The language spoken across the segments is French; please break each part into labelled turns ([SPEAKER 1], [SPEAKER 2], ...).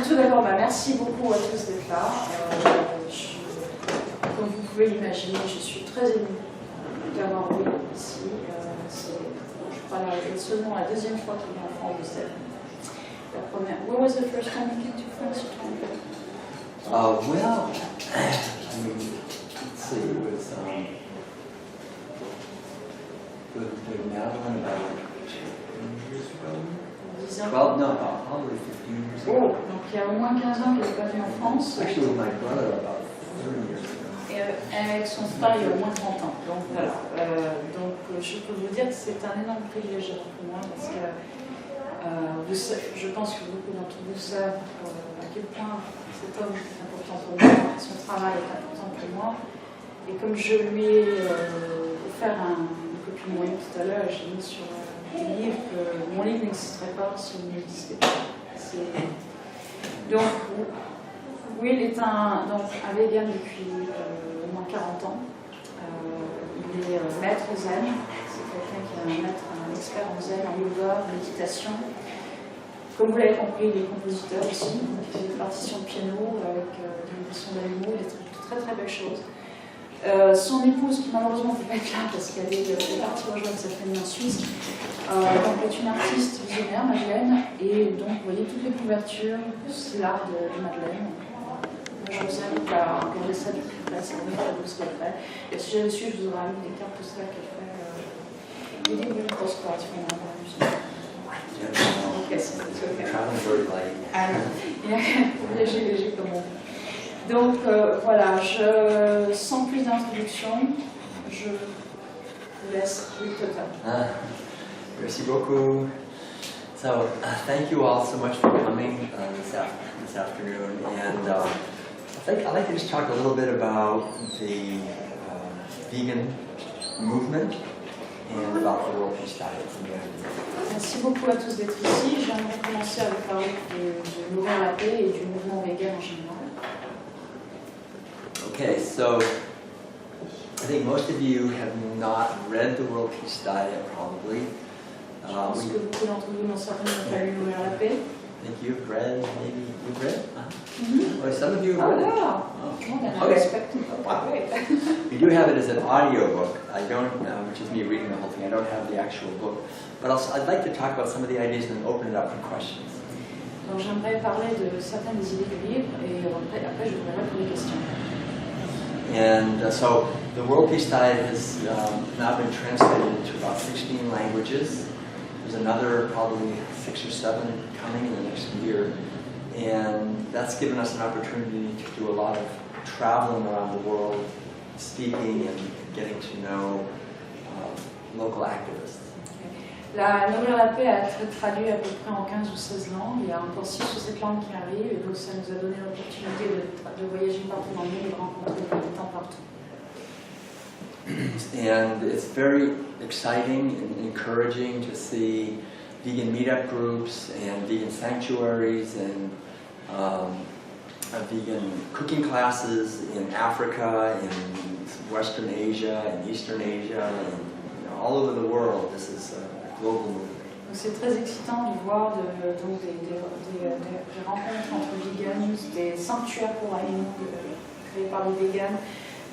[SPEAKER 1] tout d'abord, merci beaucoup à tous d'être là. Comme vous pouvez l'imaginer, je suis très émue d'avoir vu ici. Je crois seulement la deuxième fois qu'il est en France de cette. La première. When was the first time you came to France?
[SPEAKER 2] Well, I mean, let's see, it was with Madeline about 10 years ago.
[SPEAKER 1] 10 ans.
[SPEAKER 2] Well, no, probably 15 years ago.
[SPEAKER 1] Oh, donc il y a au moins 15 ans qu'elle n'est pas venue en France.
[SPEAKER 2] Actually, with my brother about 30 years ago.
[SPEAKER 1] Et avec son frère, il y a au moins 30 ans. Donc voilà. Donc je peux vous dire que c'est un énorme privilège pour moi parce que je pense que beaucoup d'entre vous savent à quel point cet homme est important pour moi, son travail est important pour moi. Et comme je lui ai offert une copie de mon livre tout à l'heure, j'ai mis sur le livre que mon livre n'existerait pas s'il n'existait pas. Donc, Will est un vegan depuis au moins 40 ans. Il est maître zen, c'est quelqu'un qui est un expert en zen, en yoga, en méditation. Comme vous l'avez compris, il est compositeur aussi, donc il fait des partitions de piano avec des sons d'animaux, des très très belles choses. Son épouse, qui malheureusement ne peut pas être là parce qu'elle est partie rejoindre sa famille en Suisse, donc est une artiste visionnaire, Madeleine, et donc vous voyez toutes les couvertures, c'est l'art de Madeleine. Je vous invite à regarder ça depuis près, c'est vraiment ce qu'elle fait. Et si j'avais su, je vous aurais mis des cartes postales qu'elle fait. Il y a des belles postcards, si on en a vu. Léger comme on. Donc voilà, sans plus d'introduction, je vous laisse Will Tuttle.
[SPEAKER 2] Merci beaucoup. So, thank you all so much for coming this afternoon. And I'd like to just talk a little bit about the vegan movement and about the world peace diet.
[SPEAKER 1] Merci beaucoup à tous d'être ici. J'aimerais commencer à vous parler de l'ouvrir la paix et du mouvement vegan en général.
[SPEAKER 2] Okay, so I think most of you have not read the World Peace Diet, probably.
[SPEAKER 1] Je pense que beaucoup d'entre vous n'ont certainement pas lu l'ouvrir la paix.
[SPEAKER 2] I think you've read, maybe you've read?
[SPEAKER 1] Mm-hmm.
[SPEAKER 2] Well, some of you have read it.
[SPEAKER 1] Oh,
[SPEAKER 2] Okay. We do have it as an audio book. I don't, which is me reading the whole thing. I don't have the actual book. But I'd like to talk about some of the ideas and then open it up for questions.
[SPEAKER 1] Donc j'aimerais parler de certaines des idées du livre et après je voudrais répondre aux questions.
[SPEAKER 2] And so the World Peace Diet has now been translated into about 16 languages. There's another probably 6 or 7 coming in the next year. And that's given us an opportunity to do a lot of traveling around the world, speaking and getting to know local activists.
[SPEAKER 1] L'Ouvrir la paix a été traduit à peu près en 15 ou 16 langues. Il y a encore 6 ou 7 langues qui arrivent, et donc ça nous a donné l'opportunité de voyager partout dans le monde et de rencontrer des militants partout.
[SPEAKER 2] And it's very exciting and encouraging to see vegan meetup groups and vegan sanctuaries and vegan cooking classes in Africa, in Western Asia, in Eastern Asia, and all over the world. This is a global movement.
[SPEAKER 1] C'est très excitant de voir des rencontres entre vegans, des sanctuaires pour animaux créés par les vegans,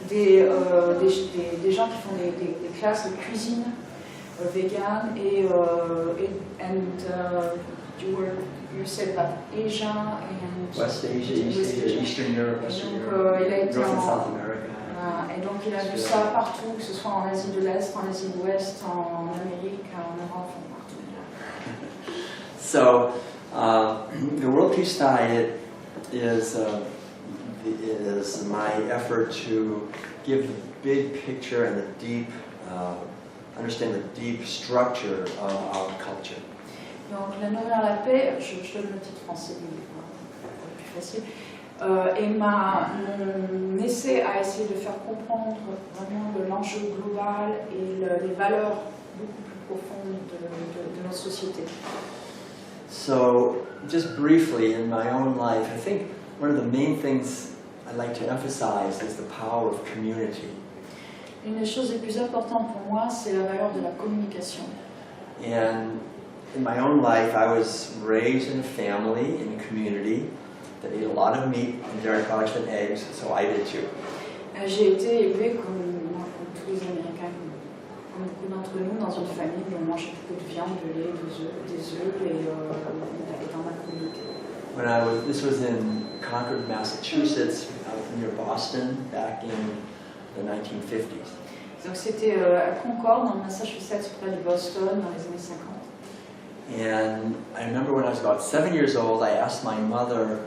[SPEAKER 1] des gens qui font des classes de cuisine vegan you said that Asia and
[SPEAKER 2] West Asia, East Asia, Eastern Europe, Western Europe, North and South America.
[SPEAKER 1] Et donc il a vu ça partout, que ce soit en Asie de l'Est, en Asie de l'Ouest, en Amérique, en Europe, partout.
[SPEAKER 2] So, the World Peace Diet is my effort to give the big picture and the deep, understand the deep structure of our culture.
[SPEAKER 1] Donc, la nouvelle à la paix, je donne le titre français du livre, pour plus facile, et mon essai a essayé de faire comprendre vraiment l'enjeu global et les valeurs beaucoup plus profondes de notre société.
[SPEAKER 2] So, just briefly, in my own life, I think one of the main things I'd like to emphasize is the power of community.
[SPEAKER 1] Une des choses les plus importantes pour moi, c'est la valeur de la communication.
[SPEAKER 2] And in my own life, I was raised in a family, in a community, that ate a lot of meat and dairy products and eggs, so I did too.
[SPEAKER 1] J'ai été élevée comme tous les Américains, comme beaucoup d'entre nous, dans une famille où on mangeait beaucoup de viande, de lait, des œufs et dans ma communauté.
[SPEAKER 2] This was in Concord, Massachusetts, near Boston, back in the 1950s.
[SPEAKER 1] Donc c'était à Concord, dans le Massachusetts, près de Boston, dans les années 50.
[SPEAKER 2] And I remember when I was about 7 years old, I asked my mother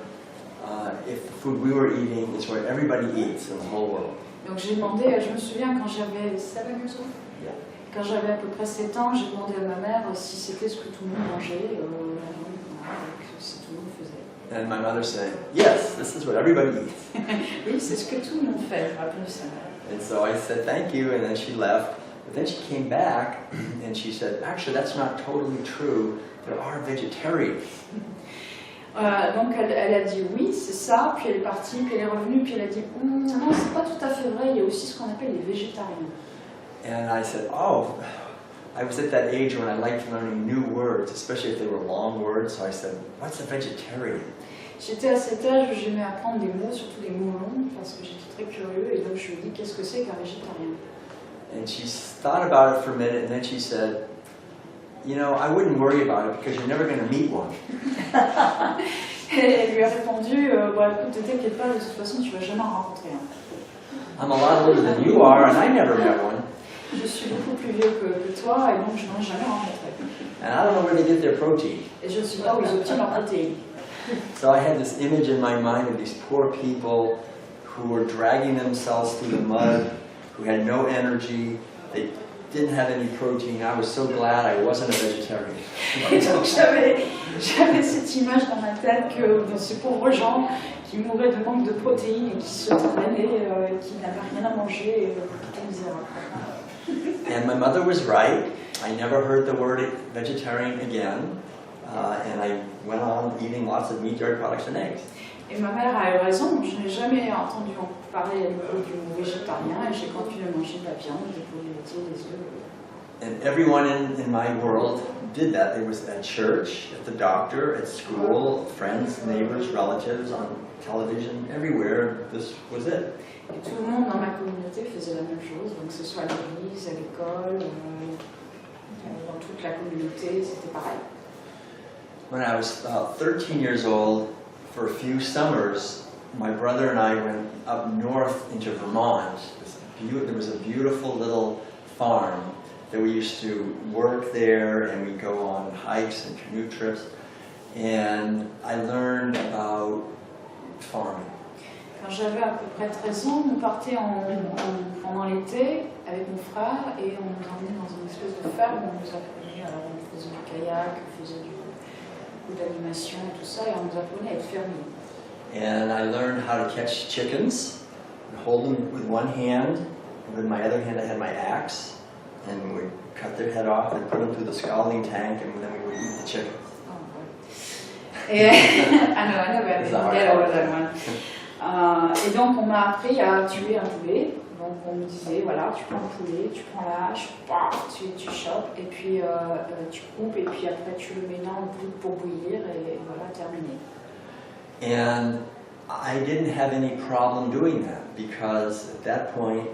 [SPEAKER 2] if the food we were eating is what everybody eats in the whole world.
[SPEAKER 1] Donc j'ai demandé, je me souviens quand j'avais 7 years old,
[SPEAKER 2] Yeah.
[SPEAKER 1] quand j'avais à peu près 7 ans, j'ai demandé à ma mère si c'était ce que tout le monde mangeait, si tout le monde faisait.
[SPEAKER 2] And my mother said, yes, this is what everybody eats.
[SPEAKER 1] Oui, c'est ce que tout le monde fait, j'ai répondu ça.
[SPEAKER 2] And so I said, thank you, and then she left. But then she came back, and she said, actually, that's not totally true. There are vegetarians.
[SPEAKER 1] Donc elle a dit oui, c'est ça, puis elle est partie, puis elle est revenue, puis elle a dit non, c'est pas tout à fait vrai, il y a aussi ce qu'on appelle les végétariens.
[SPEAKER 2] And I said, oh, I was at that age when I liked learning new words, especially if they were long words, so I said, what's a vegetarian?
[SPEAKER 1] J'étais à cet âge où j'aimais apprendre des mots, surtout des mots longs, parce que j'étais très curieux, et donc je lui ai dit qu'est-ce que c'est qu'un végétarien.
[SPEAKER 2] And she thought about it for a minute, and then she said, you know, I wouldn't worry about it because you're never going to meet one.
[SPEAKER 1] Et elle lui a répondu, bon écoute, ne t'inquiète pas, de toute façon tu vas jamais en rencontrer un.
[SPEAKER 2] I'm a lot older than you are, and I never met one.
[SPEAKER 1] Je suis beaucoup plus vieux que toi, et donc je n'en ai jamais rencontré.
[SPEAKER 2] And I don't know where they get their protein.
[SPEAKER 1] Et je ne sais pas où ils obtiennent leur protéine.
[SPEAKER 2] So I had this image in my mind of these poor people who were dragging themselves through the mud, who had no energy, they didn't have any protein. I was so glad I wasn't a vegetarian.
[SPEAKER 1] Et donc j'avais cette image dans ma tête que dans ces pauvres gens qui mouraient de manque de protéines et qui se traînaient, qui n'avaient rien à manger, et tout misérable.
[SPEAKER 2] And my mother was right. I never heard the word vegetarian again. And I went on eating lots of meat, dairy products, and eggs.
[SPEAKER 1] Et ma mère a eu raison, je n'ai jamais entendu en parler à nouveau du mot végétarien et j'ai continué à manger de la viande, des produits laitiers, des œufs.
[SPEAKER 2] And everyone in my world did that. It was at church, at the doctor, at school, friends, neighbors, relatives, on television, everywhere. This was it.
[SPEAKER 1] Et tout le monde dans ma communauté faisait la même chose, donc que ce soit à l'église, à l'école, dans toute la communauté, c'était pareil.
[SPEAKER 2] When I was 13 years old, for a few summers, my brother and I went up north into Vermont. There was a beautiful little farm that we used to work there, and we'd go on hikes and canoe trips. And I learned about farming.
[SPEAKER 1] Quand j'avais à peu près 13 ans, nous partions pendant l'été avec mon frère et on nous emmenait dans une espèce de ferme où on nous apprenait, alors on faisait du kayak, on faisait beaucoup d'animation et tout ça, et on nous apprenait à être fermier.
[SPEAKER 2] And I learned how to catch chickens, and hold them with one hand, and with my other hand I had my axe, and we would cut their head off and put them through the scalding tank, and then we would eat the chickens.
[SPEAKER 1] Oh, ouais. Et I know, get over that one. Et donc on m'a appris à tuer un poulet. Donc on me disait, voilà, tu prends le poulet, tu prends la hache, tu chopes, et puis tu coupes, et puis après tu le mets dans le bouillon pour bouillir, et voilà, terminé.
[SPEAKER 2] And I didn't have any problem doing that, because at that point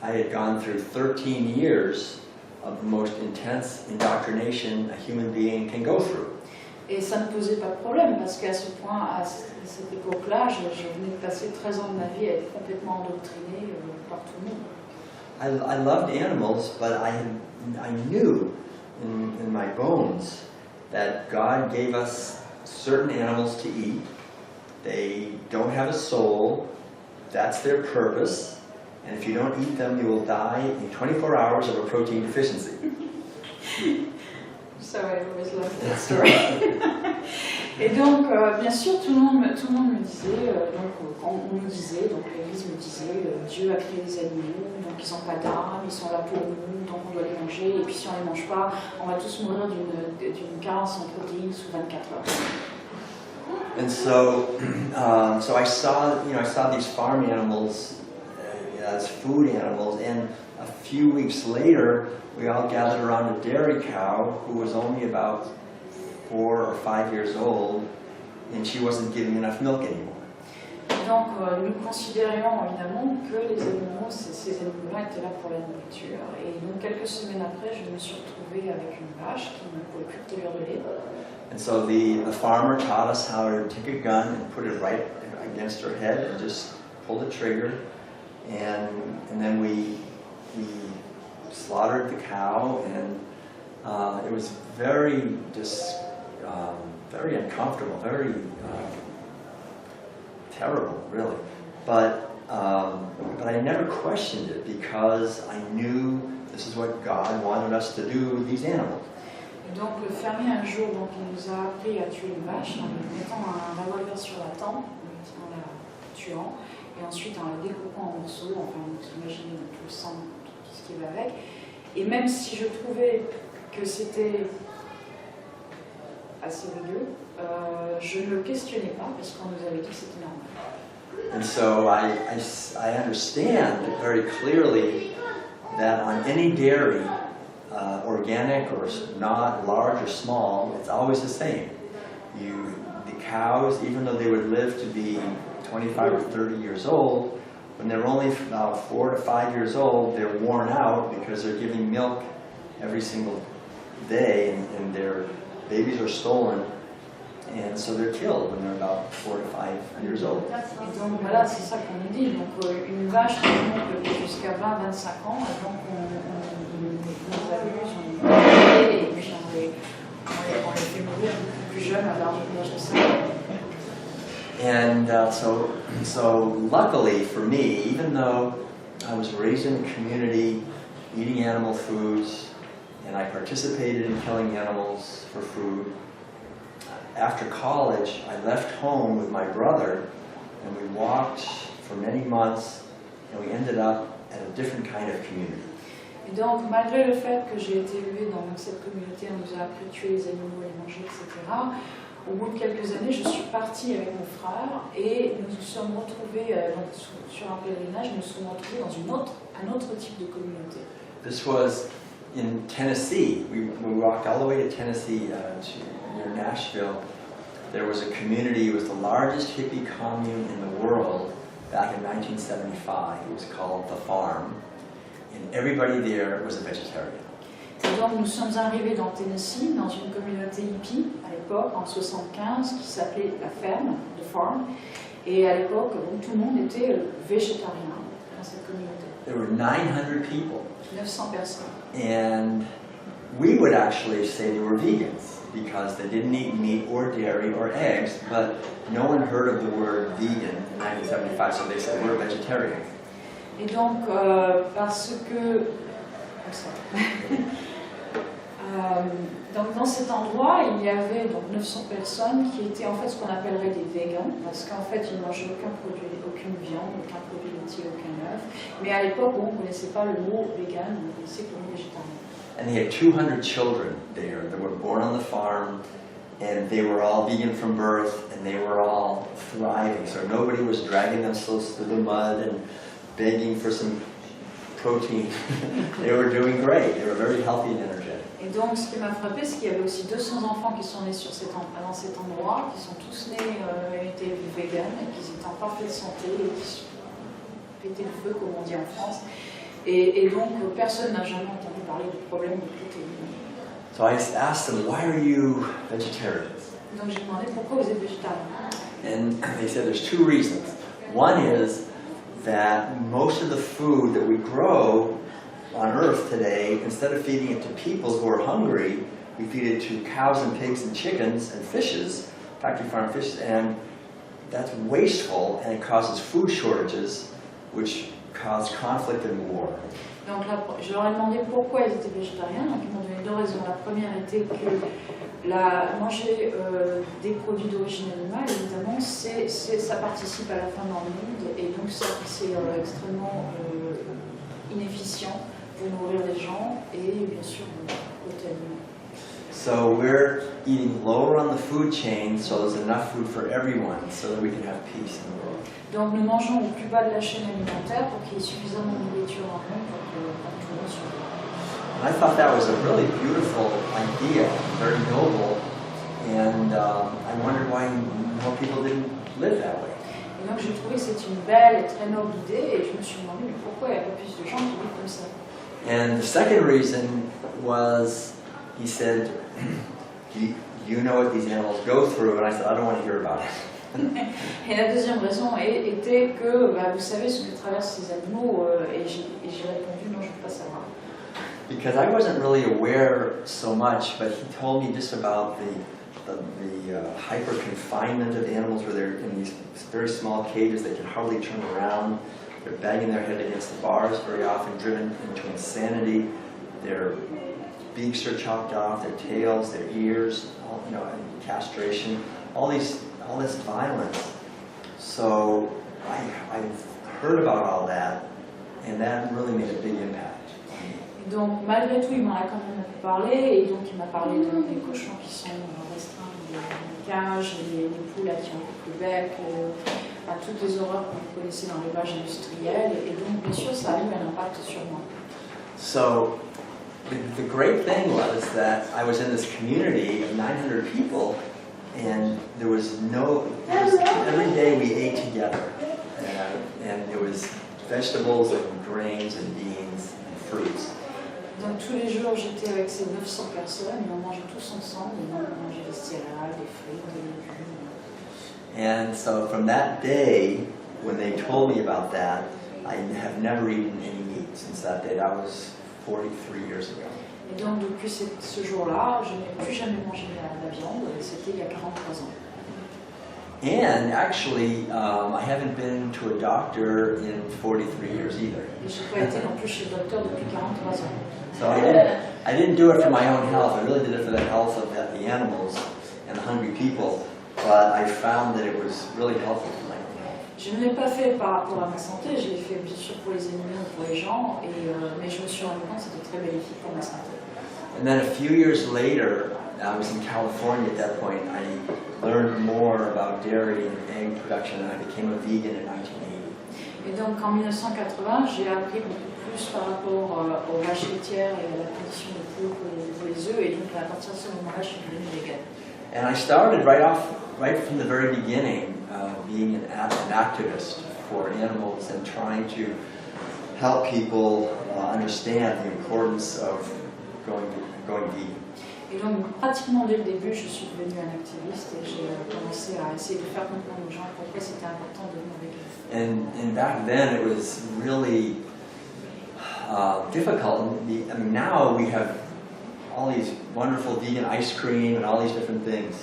[SPEAKER 2] I had gone through 13 years of the most intense indoctrination a human being can go through.
[SPEAKER 1] Et ça ne posait pas de problème, parce qu'à ce point, à cette époque-là, je venais de passer 13 ans de ma vie à être complètement endoctrinée par tout le monde.
[SPEAKER 2] I loved animals, but I knew in my bones that God gave us certain animals to eat. They don't have a soul. That's their purpose. And if you don't eat them, you will die in 24 hours of a protein deficiency.
[SPEAKER 1] So I always love that story. Et donc, bien sûr, tout le monde me disait, on nous disait, donc l'Église me disait, Dieu a créé les animaux, donc ils n'ont pas d'âme, ils sont là pour nous, donc on doit les manger, et puis si on ne les mange pas, on va tous mourir d'une carence en protéines sous 24 heures.
[SPEAKER 2] And so I saw these farm animals as food animals, and a few weeks later, we all gathered around a dairy cow who was only about 4 or 5 years old, and she wasn't giving enough milk anymore.
[SPEAKER 1] Donc nous considérions évidemment que les animaux, ces animaux-là étaient là pour la nourriture. Et donc quelques semaines après, je me suis retrouvée avec une vache qui ne pouvait plus produire de lait.
[SPEAKER 2] And so the farmer taught us how to take a gun and put it right against her head and just pull the trigger. And then we slaughtered the cow, and it was very uncomfortable, very terrible, really. But I never questioned it because I knew this is what God wanted us to do with these animals.
[SPEAKER 1] Et donc le fermier un jour, donc, il nous a appris à tuer une vache en lui mettant un revolver sur la tempe, en la tuant, et ensuite en la découpant en morceaux, enfin vous imaginez tout le sang, tout ce qui va avec. Et même si je trouvais que c'était assez rugueux, je ne le questionnais pas parce qu'on nous avait dit que c'était normal.
[SPEAKER 2] And so I understand very clearly that on any dairy, organic or not, large or small, it's always the same. The cows, even though they would live to be 25 or 30 years old, when they're only about 4 to 5 years old, they're worn out because they're giving milk every single day, and their babies are stolen, and so they're killed when they're about 4 to 5 years old.
[SPEAKER 1] Et donc voilà, c'est ça qu'on nous dit. Donc une vache qui peut vivre jusqu'à 20-25 ans, et donc on les abuse, on les et puis on les fait mourir beaucoup plus jeunes à l'âge de 5 ans.
[SPEAKER 2] And so luckily for me, even though I was raised in a community eating animal foods, and I participated in killing animals for food, after college I left home with my brother, and we walked for many months, and we ended up at a different kind of community.
[SPEAKER 1] Et donc, malgré le fait que j'ai été élevée dans cette communauté, on nous a appris à tuer les animaux, les manger, etc., au bout de quelques années, je suis partie avec mon frère et nous nous sommes retrouvés sur un pèlerinage, nous nous sommes retrouvés dans un autre type de communauté.
[SPEAKER 2] This was in Tennessee. We walked all the way to Tennessee, near Nashville. There was a community. It was the largest hippie commune in the world back in 1975. It was called The Farm, and everybody there was a vegetarian.
[SPEAKER 1] Et donc nous sommes arrivés dans le Tennessee, dans une communauté hippie, à l'époque, en 1975, qui s'appelait La Ferme, The Farm. Et à l'époque, tout le monde était végétarien dans cette communauté.
[SPEAKER 2] There were 900 people.
[SPEAKER 1] 900 personnes.
[SPEAKER 2] And we would actually say they were vegans because they didn't eat meat or dairy or eggs, but no one heard of the word vegan in 1975, so they said we're vegetarian.
[SPEAKER 1] Et donc, parce que... donc dans cet endroit, il y avait donc 900 personnes qui étaient en fait ce qu'on appellerait des végans, parce qu'en fait ils ne mangeaient aucun produit, aucune viande, aucun produit laitier, aucun œuf. Mais à l'époque, on ne connaissait pas le mot vegan, on connaissait que le mot végétarien.
[SPEAKER 2] And they had 200 children there that were born on the farm, and they were all vegan from birth, and they were all thriving. So nobody was dragging themselves through the mud and begging for some protein. They were doing great. They were very healthy and energetic.
[SPEAKER 1] Et donc, ce qui m'a frappé, c'est qu'il y avait aussi 200 enfants qui sont nés dans cet endroit, qui sont tous nés et étaient véganes, et qui étaient en parfaite santé, et qui pétaient le feu, comme on dit en France. Et donc, personne n'a jamais entendu parler de problème de protéines.
[SPEAKER 2] So I asked them, why are you vegetarians?
[SPEAKER 1] Donc, j'ai demandé pourquoi vous êtes végétarien.
[SPEAKER 2] And they said there's two reasons. One is that most of the food that we grow on Earth today, instead of feeding it to people who are hungry, we feed it to cows and pigs and chickens and fishes, factory farm fishes, and that's wasteful, and it causes food shortages, which cause conflict and war.
[SPEAKER 1] Donc je leur ai demandé pourquoi ils étaient végétariens, donc ils m'ont donné deux raisons. La première était que manger des produits d'origine animale, évidemment, ça participe à la faim dans le monde, et donc c'est extrêmement inefficient pour nourrir les gens et bien sûr protéines.
[SPEAKER 2] So we're eating lower on the food chain, so there's enough food for everyone, so that we can have peace in the world.
[SPEAKER 1] Donc nous mangeons au plus bas de la chaîne alimentaire pour qu'il y ait suffisamment de nourriture dans le monde pour que tout le monde survive.
[SPEAKER 2] And I thought that was a really beautiful idea, very noble, and I wondered why people didn't live that way.
[SPEAKER 1] Et donc j'ai trouvé que c'était une belle et très noble idée, et je me suis demandé mais pourquoi il n'y a pas plus de gens qui vivent comme ça.
[SPEAKER 2] And the second reason was, he said, you know what these animals go through? And I said, I don't want to hear about it.
[SPEAKER 1] Et la deuxième raison était que vous savez ce que traversent ces animaux, et j'ai répondu non, je ne veux pas savoir.
[SPEAKER 2] Because I wasn't really aware so much, but he told me just about the hyper confinement of animals, where they're in these very small cages, they can hardly turn around, they're banging their head against the bars, very often driven into insanity, their beaks are chopped off, their tails, their ears, all, you know, and castration, all this violence. So I heard about all that, and that really made a big impact.
[SPEAKER 1] Donc malgré tout, il m'en a quand même parlé, et donc il m'a parlé des cochons qui sont restreints dans les cages, les poules qui ont le bec, à toutes les horreurs que vous connaissez dans l'élevage industriel, et donc bien sûr ça a eu un impact sur moi.
[SPEAKER 2] So the great thing was that I was in this community of 900 people, and there was every day we ate together, and it was vegetables and grains and beans and fruits.
[SPEAKER 1] Donc tous les jours j'étais avec ces 900 personnes, et on mangeait tous ensemble, et on mangeait des céréales, des fruits, des légumes.
[SPEAKER 2] And so from that day, when they told me about that, I have never eaten any meat since that day. That was 43 years ago.
[SPEAKER 1] Et donc depuis ce jour-là, je n'ai plus jamais mangé la viande, et c'était il y a 43 ans.
[SPEAKER 2] And actually, I haven't been to a doctor in 43 years either.
[SPEAKER 1] Et je n'ai pas été non plus chez le docteur depuis 43 ans.
[SPEAKER 2] So I didn't do it for my own health. I really did it for the health of the animals and the hungry people. But I found that it was really helpful for my own health.
[SPEAKER 1] Je ne l'ai pas fait par rapport à ma santé, je l'ai fait bien sûr pour les animaux ou pour les gens, mais je me suis rendu compte que c'était très bénéfique pour ma santé.
[SPEAKER 2] And then a few years later, I was in California at that point. I learned more about dairy and egg production, and I became a vegan in 1980.
[SPEAKER 1] Et donc en 1980, j'ai appris beaucoup plus par rapport aux vaches laitières et à la condition de poule pour les œufs, et donc à partir de ce moment-là, je suis devenue végane.
[SPEAKER 2] And I started right from the very beginning, being an activist for animals and trying to help people understand the importance of going vegan.
[SPEAKER 1] Et donc pratiquement dès le début, je suis devenue un activiste, et j'ai commencé à essayer de faire comprendre aux gens pourquoi c'était important de devenir végane.
[SPEAKER 2] And back then it was really difficult. I mean, now we have all these wonderful vegan ice cream and all these different things.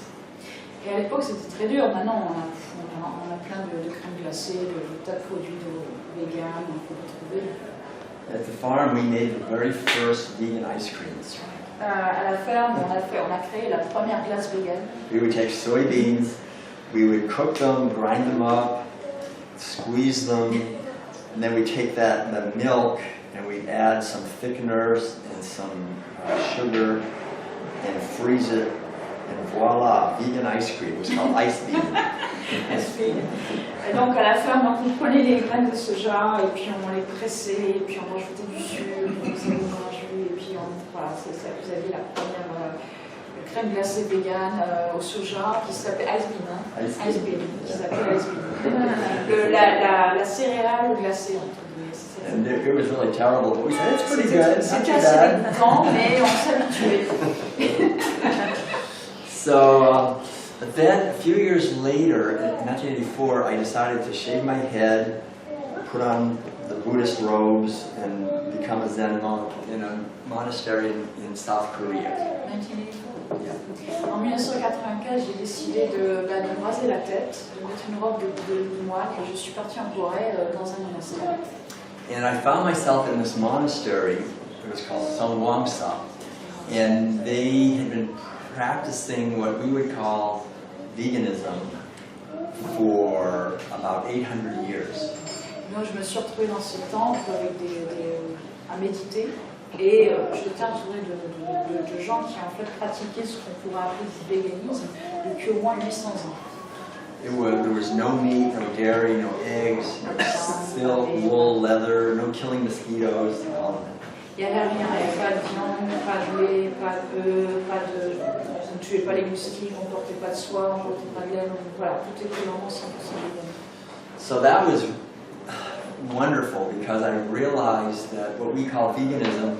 [SPEAKER 1] Et à l'époque, c'était très dur. Maintenant, on a plein de crèmes glacées, de tas de produits véganes, on peut retrouver.
[SPEAKER 2] At the farm, we made the very first vegan ice creams.
[SPEAKER 1] À la ferme, on a créé la première glace végane.
[SPEAKER 2] We would take soybeans, we would cook them, grind them up, squeeze them, and then we take the milk and we add some thickeners and some sugar and freeze it, and voila, vegan ice cream. It was called ice vegan.
[SPEAKER 1] Et donc à la ferme, on prenait les graines de soja et puis on les pressait, et puis on rajoutait du sucre, on faisait un jus, et puis voilà, c'est ça. Vous avez la première crème glacée végane au soja qui s'appelle ice bean, ice bean, qui s'appelle ice bean. La céréale glacée entre guillemets.
[SPEAKER 2] And it was really terrible, but we said it's pretty good.
[SPEAKER 1] C'était assez dégoûtant, mais on s'habituait.
[SPEAKER 2] So then, a few years later, in 1984, I decided to shave my head, put on the Buddhist robes, and become a Zen monk in a monastery in South Korea.
[SPEAKER 1] 1984.
[SPEAKER 2] Yeah.
[SPEAKER 1] En 1995, j'ai décidé de me raser la tête, de mettre une robe de moine, et je suis partie en Corée dans un monastère.
[SPEAKER 2] And I found myself in this monastery. It was called Songwangsa, and they had been practicing what we would call veganism for about 800 years.
[SPEAKER 1] Donc je me suis retrouvée dans ce temple avec à méditer, et j'étais entourée de gens qui en fait pratiquaient ce qu'on pourrait appeler du véganisme depuis au moins 800 ans.
[SPEAKER 2] There was no meat, no dairy, no eggs, no silk, wool, leather, no killing mosquitoes.
[SPEAKER 1] Il n'y avait rien, il n'y avait pas de viande, pas de lait, pas d'œufs, on ne tuait pas les moustiques, on portait pas de soie, on portait pas de laine, voilà, tout était vraiment 100% vegan.
[SPEAKER 2] So that was wonderful because I realized that what we call veganism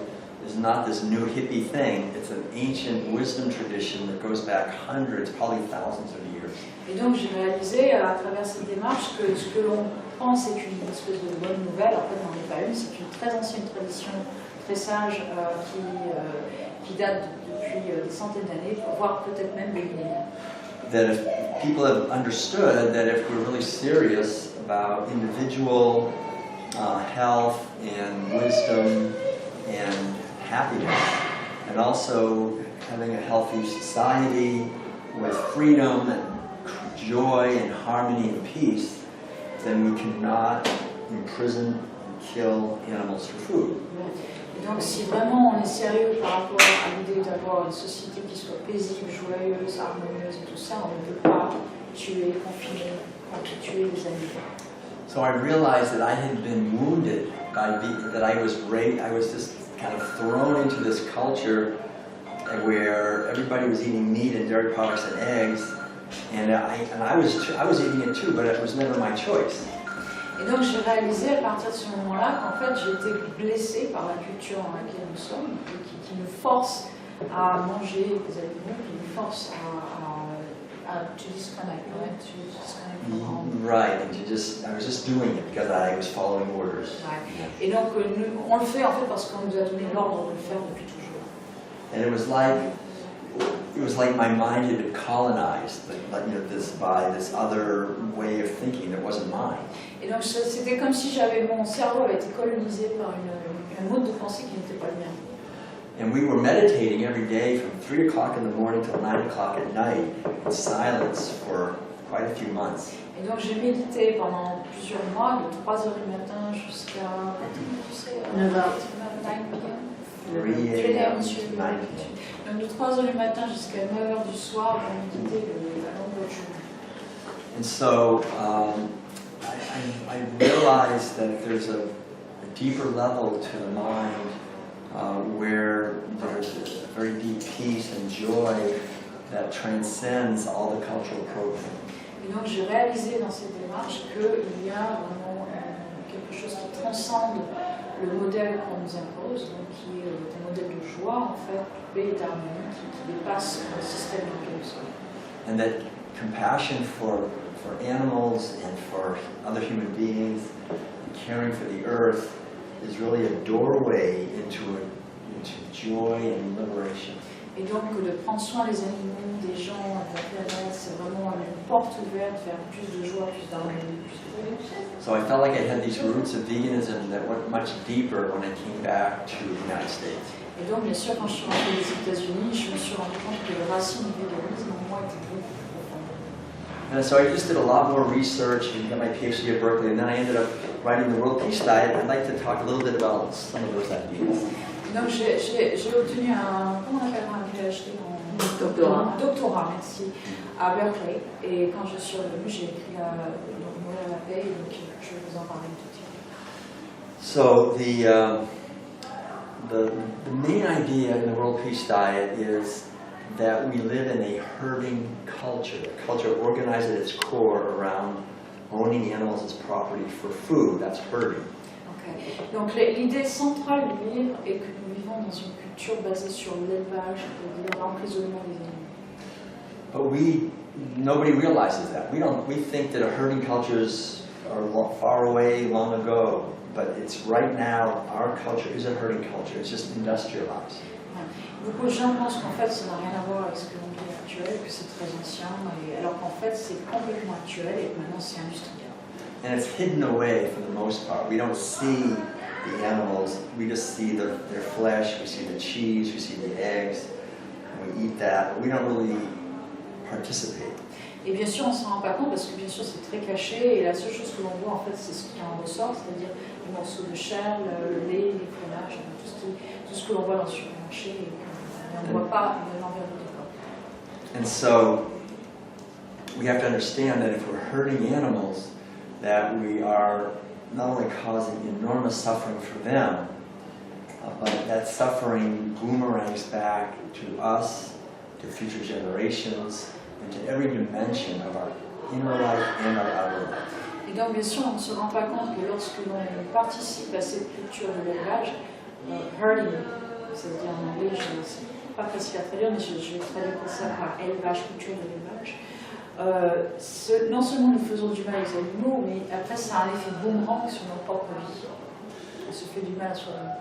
[SPEAKER 2] is not this new hippie thing. It's an ancient wisdom tradition that goes back hundreds, probably thousands of years.
[SPEAKER 1] Et donc j'ai réalisé à travers cette démarche que ce que l'on pense est une espèce de bonne nouvelle, en fait n'en est pas une, c'est une très ancienne tradition, très sage, qui date depuis des centaines d'années, voire peut-être même des millénaires.
[SPEAKER 2] That if people have understood that if we're really serious about individual health and wisdom and happiness, and also having a healthy society with freedom and joy and harmony and peace, then we cannot imprison and kill animals for food.
[SPEAKER 1] Et donc si vraiment on est sérieux par rapport à l'idée d'avoir une société qui soit paisible, joyeuse, harmonieuse et tout ça, on ne peut pas tuer, confiner, tuer les animaux.
[SPEAKER 2] So I realized that I had been wounded by that I was just kind of thrown into this culture where everybody was eating meat and dairy products and eggs, and I was eating it too, but it was never my choice.
[SPEAKER 1] Et donc j'ai réalisé à partir de ce moment-là qu'en fait j'étais blessée par la culture dans laquelle nous sommes, qui nous force à manger des aliments, qui nous force to disconnect, right? To disconnect from
[SPEAKER 2] right, and I was just doing it because I was following orders.
[SPEAKER 1] Ouais. Et donc on le fait en fait parce qu'on nous a donné l'ordre de le faire depuis toujours.
[SPEAKER 2] And it was like my mind had been colonized, by this other way of thinking that wasn't mine.
[SPEAKER 1] Et donc c'était comme si mon cerveau avait été colonisé par un mode de pensée qui n'était pas le mien.
[SPEAKER 2] And we were meditating every day from 3 o'clock in the morning till 9 o'clock at night in silence for quite a few months.
[SPEAKER 1] Et donc j'ai médité pendant plusieurs mois, de 3h du matin jusqu'à 9h.
[SPEAKER 2] 3 a.m. to 9 p.m.
[SPEAKER 1] Donc de 3h du matin jusqu'à 9h du soir, on méditait la longue journée.
[SPEAKER 2] And so I realized that there's a deeper level to the mind where there's a very deep peace and joy that transcends all the cultural programming.
[SPEAKER 1] Et donc j'ai réalisé dans cette démarche qu'il y a vraiment quelque chose qui transcende le modèle qu'on nous impose, donc qui est un modèle de joie en fait, de paix et d'harmonie, qui dépasse le système dans lequel nous sommes.
[SPEAKER 2] And that compassion for animals and for other human beings, caring for the earth, is really a doorway into joy and liberation.
[SPEAKER 1] Et donc de prendre soin des animaux, des gens, de la planète, c'est vraiment une porte ouverte vers plus de joie, plus d'harmonie, plus de paix.
[SPEAKER 2] So I felt like I had these roots of veganism that went much deeper when I came back to the United States.
[SPEAKER 1] Et donc bien sûr quand je suis rentrée des États-Unis, je me suis rendu compte que les racines du véganisme en moi étaient beaucoup plus profondes.
[SPEAKER 2] And so I just did a lot more research and got my PhD at Berkeley, and then I ended up writing the World Peace Diet. I'd like to talk a little bit about some of those ideas.
[SPEAKER 1] Donc j'ai obtenu comment on appelle un PhD doctorat, merci, à Berkeley. Et quand je suis revenue, j'ai écrit donc Mourir la paix, donc je vais vous en parler tout de suite.
[SPEAKER 2] So the main idea in the World Peace Diet is that we live in a herding culture, a culture organized at its core around owning animals as property for food. That's herding.
[SPEAKER 1] Okay. Donc l'idée centrale du livre est que nous vivons dans une culture basée sur l'élevage, c'est-à-dire l'emprisonnement des animaux.
[SPEAKER 2] But nobody realizes that. We think that herding cultures are far away, long ago. But it's right now, our culture is a herding culture. It's just industrialized.
[SPEAKER 1] Beaucoup de gens pensent qu'en fait ça n'a rien à voir avec ce que l'on vit actuel, que c'est très ancien, alors qu'en fait c'est complètement actuel et que maintenant c'est industriel.
[SPEAKER 2] And it's hidden away for the most part. We don't see the animals, we just see their flesh, we see the cheese, we see the eggs, and we eat that, but we don't really participate.
[SPEAKER 1] Et bien sûr, on ne s'en rend pas compte parce que bien sûr c'est très caché et la seule chose que l'on voit en fait c'est ce qui en ressort, c'est-à-dire les morceaux de chair, le lait, les fromages, tout ce que l'on voit dans le supermarché et qu'on ne voit pas l'envers du décor.
[SPEAKER 2] And so we have to understand that if we're herding animals, that we are not only causing enormous suffering for them, but that suffering boomerangs back to us, to future generations, and to every dimension of our inner life and our outer life.
[SPEAKER 1] Et donc, bien sûr, on ne se rend pas compte que lorsque l'on participe à cette culture de l'élevage, herding, c'est-à-dire en anglais, c'est pas facile à traduire, mais je traduis pour ça par élevage, culture de l'élevage. Non seulement nous faisons du mal aux animaux, mais après ça a un effet boomerang sur nos propres vies. On se fait du mal à soi-même.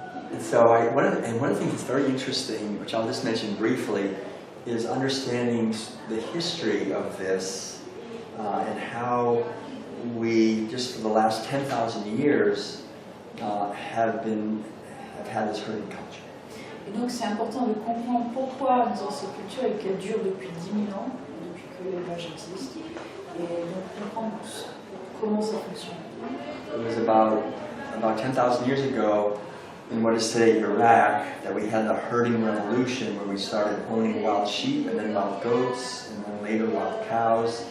[SPEAKER 2] So one of the things that's very interesting, which I'll just mention briefly, is understanding the history of this and how we, just for the last 10,000 years, have had this herding culture.
[SPEAKER 1] Et donc c'est important de comprendre pourquoi nous avons cette culture et qu'elle dure depuis 10 000 ans, depuis que l'élevage existe, et donc comprendre comment ça fonctionne.
[SPEAKER 2] It was about 10,000 years ago in what is today Iraq that we had the herding revolution where we started owning wild sheep and then wild goats and then later wild cows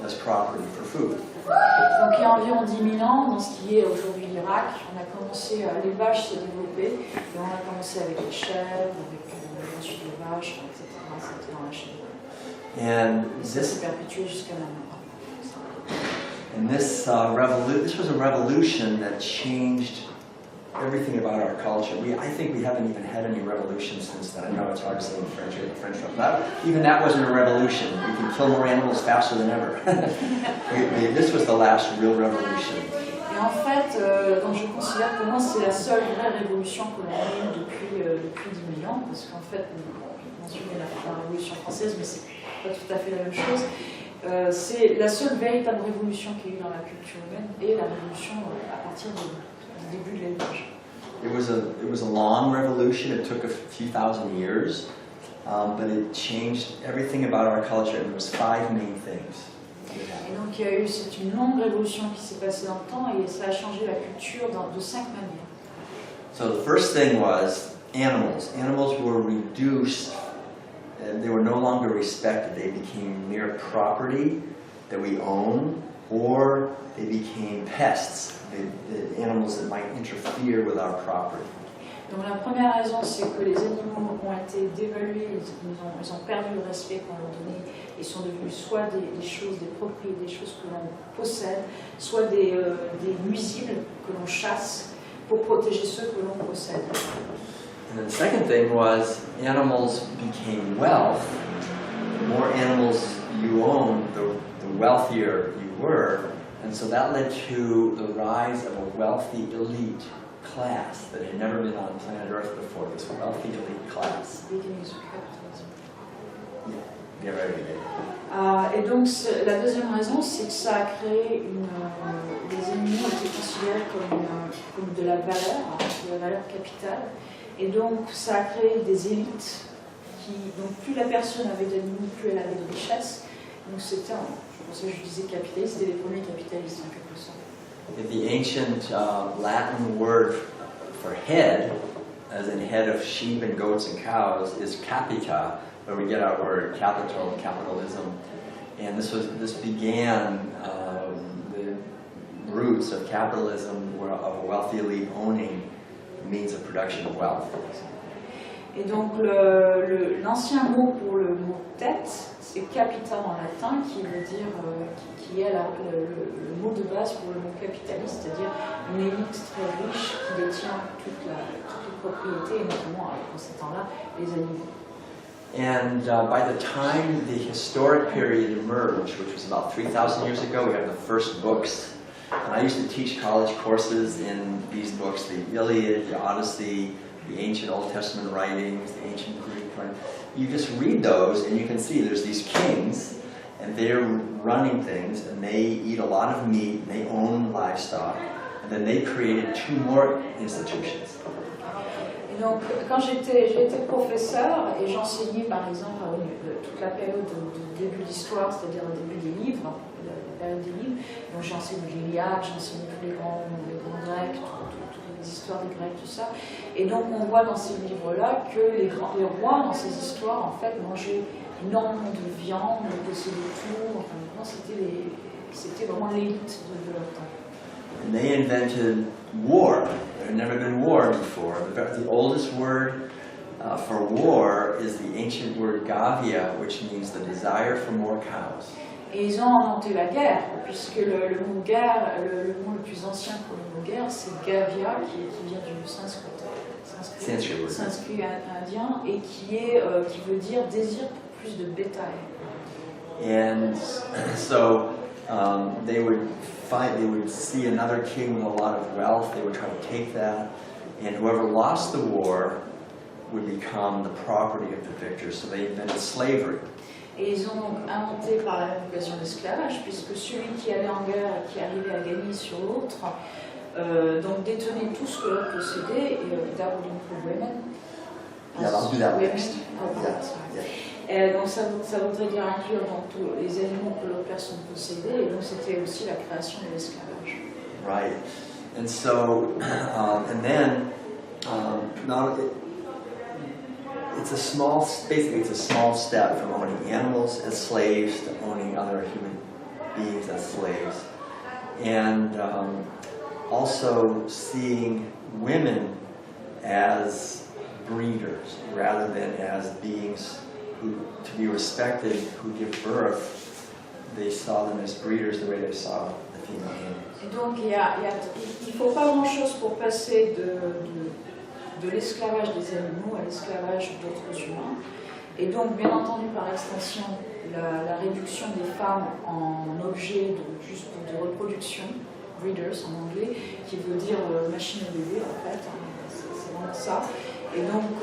[SPEAKER 2] as property for food.
[SPEAKER 1] Donc il y a environ 10 000 ans, dans ce qui est aujourd'hui l'Irak, on a commencé, l'élevage s'est développé, et on a commencé avec les chèvres, avec ensuite les vaches, etc. C'était dans la chaîne. Et ça s'est perpétué jusqu'à maintenant.
[SPEAKER 2] And this was a revolution that changed everything about our culture. I think we haven't even had any revolutions since then. I know it's hard to say in French, but even that wasn't a revolution. We can kill more animals faster than ever. This was the last real revolution.
[SPEAKER 1] Et en fait, donc je considère que moi c'est la seule vraie révolution que l'on a eue depuis 10 000 ans, parce qu'en fait, on mentionne la révolution française, mais c'est pas tout à fait la même chose. C'est la seule véritable révolution qu'il y a eu dans la culture humaine et la révolution à partir du début de l'élevage.
[SPEAKER 2] It was a long revolution. It took a few thousand years, but it changed everything about our culture. And there was 5 main things.
[SPEAKER 1] Et donc c'est une longue révolution qui s'est passée dans le temps et ça a changé la culture de 5 manières.
[SPEAKER 2] So the first thing was animals. Animals were reduced. They were no longer respected. They became mere property that we own, or they became pests, the animals that might interfere with our property.
[SPEAKER 1] Donc la première raison, c'est que les animaux ont été dévalués, ils ont perdu le respect qu'on leur donnait et sont devenus soit des choses, des propriétés, des choses que l'on possède, soit des nuisibles que l'on chasse pour protéger ceux que l'on possède.
[SPEAKER 2] And then the second thing was animals became wealth. The more animals you owned, the wealthier you were. And so that led to the rise of a wealthy elite class that had never been on planet Earth before, this wealthy elite class. Yeah, right.
[SPEAKER 1] Et donc la deuxième raison, c'est que ça a créé les animaux étaient considérés comme de la valeur capitale. Et donc ça a créé des élites donc plus la personne avait d'animaux, plus elle avait de richesses. Donc c'était, je pensais que je disais capitaliste, c'était les premiers capitalistes en quelque sorte.
[SPEAKER 2] The ancient Latin word for head, as in head of sheep and goats and cows, is capita, where we get our word capital, capitalism. And this began the roots of capitalism, of a wealthy elite owning means of production of wealth.
[SPEAKER 1] Et donc l'ancien mot pour le mot tête, c'est capita en latin, qui veut dire, qui est le mot de base pour le mot capitaliste, c'est-à-dire une élite très riche qui détient toutes les propriétés, et notamment dans ces temps-là, les animaux.
[SPEAKER 2] And by the time the historic period emerged, which was about 3,000 years ago, we have the first books. And I used to teach college courses in these books, the Iliad, the Odyssey, the ancient Old Testament writings, the ancient Greek writings. You just read those and you can see there's these kings and they're running things and they eat a lot of meat, and they own livestock, and then they created 2 more institutions.
[SPEAKER 1] Et donc, quand j'ai été professeur et j'enseignais par exemple toute la période du début de l'histoire, c'est-à-dire le début des livres, la période des livres, donc j'ai enseigné l'Iliade, j'ai enseigné tous les grands Grecs, toutes les histoires des Grecs, tout ça. Et donc on voit dans ces livres-là que les rois dans ces histoires en fait mangeaient énormément de viande, possédaient tout, enfin c'était vraiment l'élite de leur temps.
[SPEAKER 2] And they invented war. There had never been war before. The oldest word for war is the ancient word gavia, which means the desire for more cows.
[SPEAKER 1] Et ils ont inventé la guerre, puisque le mot guerre, le mot le plus ancien pour le mot guerre, c'est gavia, qui vient du sanskrit indien, et qui veut dire désir pour plus de bétail.
[SPEAKER 2] And so they would see another king with a lot of wealth, they would try to take that, and whoever lost the war would become the property of the victor. So they invented slavery.
[SPEAKER 1] Et ils ont donc inventé par la même occasion l'esclavage, puisque celui qui allait en guerre et qui arrivait à gagner sur l'autre, donc détenait tout ce que l'autre possédait, et that would include women.
[SPEAKER 2] Yeah, I'll do that next.
[SPEAKER 1] Et donc ça voudrait dire inclure donc tous les animaux que l'autre personne possédait, et donc c'était aussi la création de l'esclavage.
[SPEAKER 2] Right, and so, and then, now basically it's a small step from owning animals as slaves to owning other human beings as slaves, and also seeing women as breeders rather than as beings who, to be respected, who give birth. They saw them as breeders the way they saw the female animals.
[SPEAKER 1] Et donc il faut pas grand-chose pour passer de l'esclavage des animaux à l'esclavage d'autres humains. Et donc, bien entendu, par extension, la réduction des femmes en objets juste de reproduction, breeders en anglais, qui veut dire machine à bébé, en fait, c'est vraiment ça. Et donc,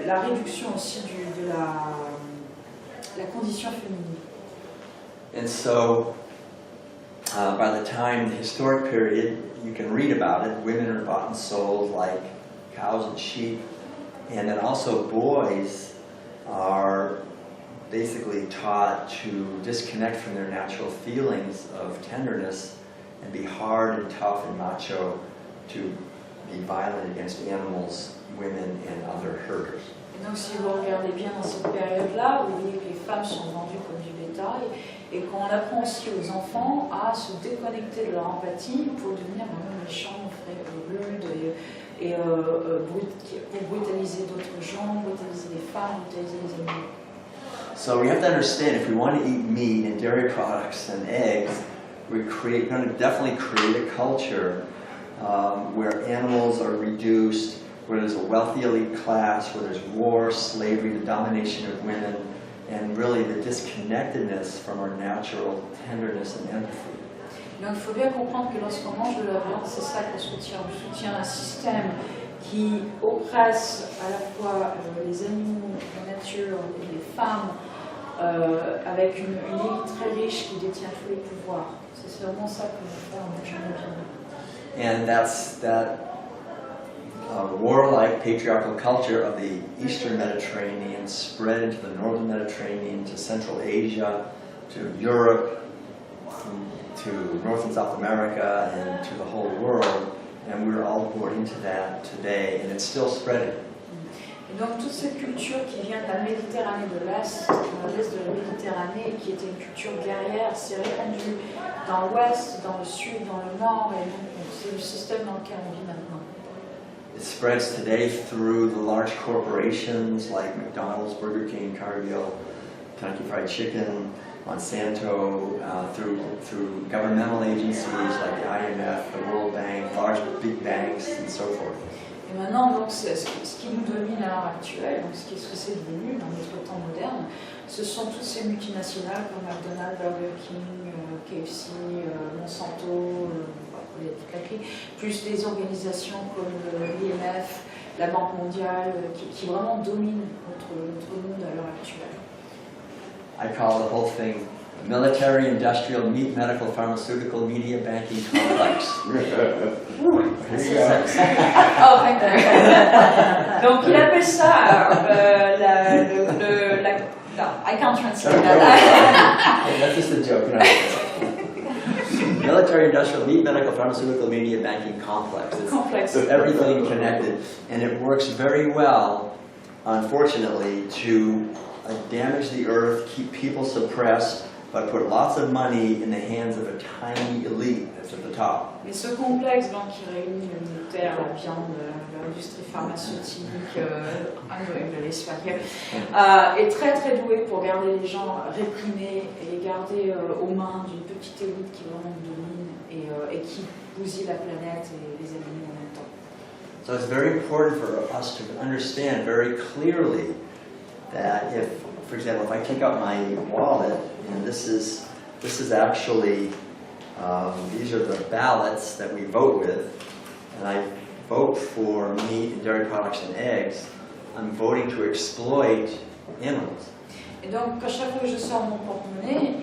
[SPEAKER 1] la réduction aussi de la condition féminine.
[SPEAKER 2] And so, by the time the historic period, you can read about it, women are bought and sold like cows and sheep, and then also boys are basically taught to disconnect from their natural feelings of tenderness and be hard and tough and macho, to be violent against animals, women, and other herders.
[SPEAKER 1] Et donc si vous regardez bien dans cette période-là, vous voyez que les femmes sont vendues comme du bétail, et qu'on apprend aussi aux enfants à se déconnecter de leur empathie pour devenir vraiment méchants, rudes, et pour brutaliser d'autres gens, brutaliser les femmes, brutaliser les animaux.
[SPEAKER 2] So we have to understand, if we want to eat meat and dairy products and eggs, we're going to definitely create a culture where animals are reduced, where there's a wealthy elite class, where there's war, slavery, the domination of women, and really the disconnectedness from our natural tenderness and empathy.
[SPEAKER 1] Donc il faut bien comprendre que lorsqu'on mange de la viande, c'est ça qu'on soutient. On soutient un système qui oppresse à la fois les animaux, la nature et les femmes, avec une élite très riche qui détient tous les pouvoirs. C'est vraiment ça qu'on veut faire en mangeant de la viande.
[SPEAKER 2] And that's that warlike patriarchal culture of the Eastern Mediterranean spread into the Northern Mediterranean, to Central Asia, to Europe, to North and South America, and to the whole world, and we're all born into that today, and it's still spreading.
[SPEAKER 1] Et donc toute cette culture qui vient de la Méditerranée de l'Est, de l'Est de la Méditerranée, qui était une culture guerrière, s'est répandue dans l'Ouest, dans le Sud, dans le Nord, et donc c'est le système dans lequel on vit maintenant.
[SPEAKER 2] It spreads today through the large corporations like McDonald's, Burger King, Cargill, Kentucky Fried Chicken, Monsanto, through governmental agencies like the IMF, the World Bank, large big banks, and so forth.
[SPEAKER 1] Et maintenant, donc, ce qui nous domine à l'heure actuelle, donc ce que c'est devenu dans notre temps moderne, ce sont toutes ces multinationales comme McDonald's, Burger King, KFC, Monsanto, plus des organisations comme l'IMF, la Banque mondiale, qui vraiment dominent notre monde à l'heure actuelle.
[SPEAKER 2] I call the whole thing military, industrial, meat, medical, pharmaceutical, media, banking complex.
[SPEAKER 1] Oh, thank you. Donc il appelle ça no, I can't translate that.
[SPEAKER 2] That's just a joke. Military, industrial, meat, medical, pharmaceutical, media, banking complex.
[SPEAKER 1] Complex.
[SPEAKER 2] So everything connected, and it works very well, unfortunately, to damage the earth, keep people suppressed, but put lots of money in the hands of a tiny elite that's at the top.
[SPEAKER 1] Mais ce complexe donc, qui réunit le militaire, la viande, l'industrie pharmaceutique, l'espagnol, est très très doué pour garder les gens réprimés et les garder aux mains d'une petite élite qui vraiment domine et qui bousille la planète et les animaux en même temps.
[SPEAKER 2] So it's very important for us to understand very clearly that if, for example, if I take out my wallet and this is actually these are the ballots that we vote with, and I vote for meat and dairy products and eggs, I'm voting to exploit animals.
[SPEAKER 1] Et donc, à chaque fois que je sors mon porte-monnaie,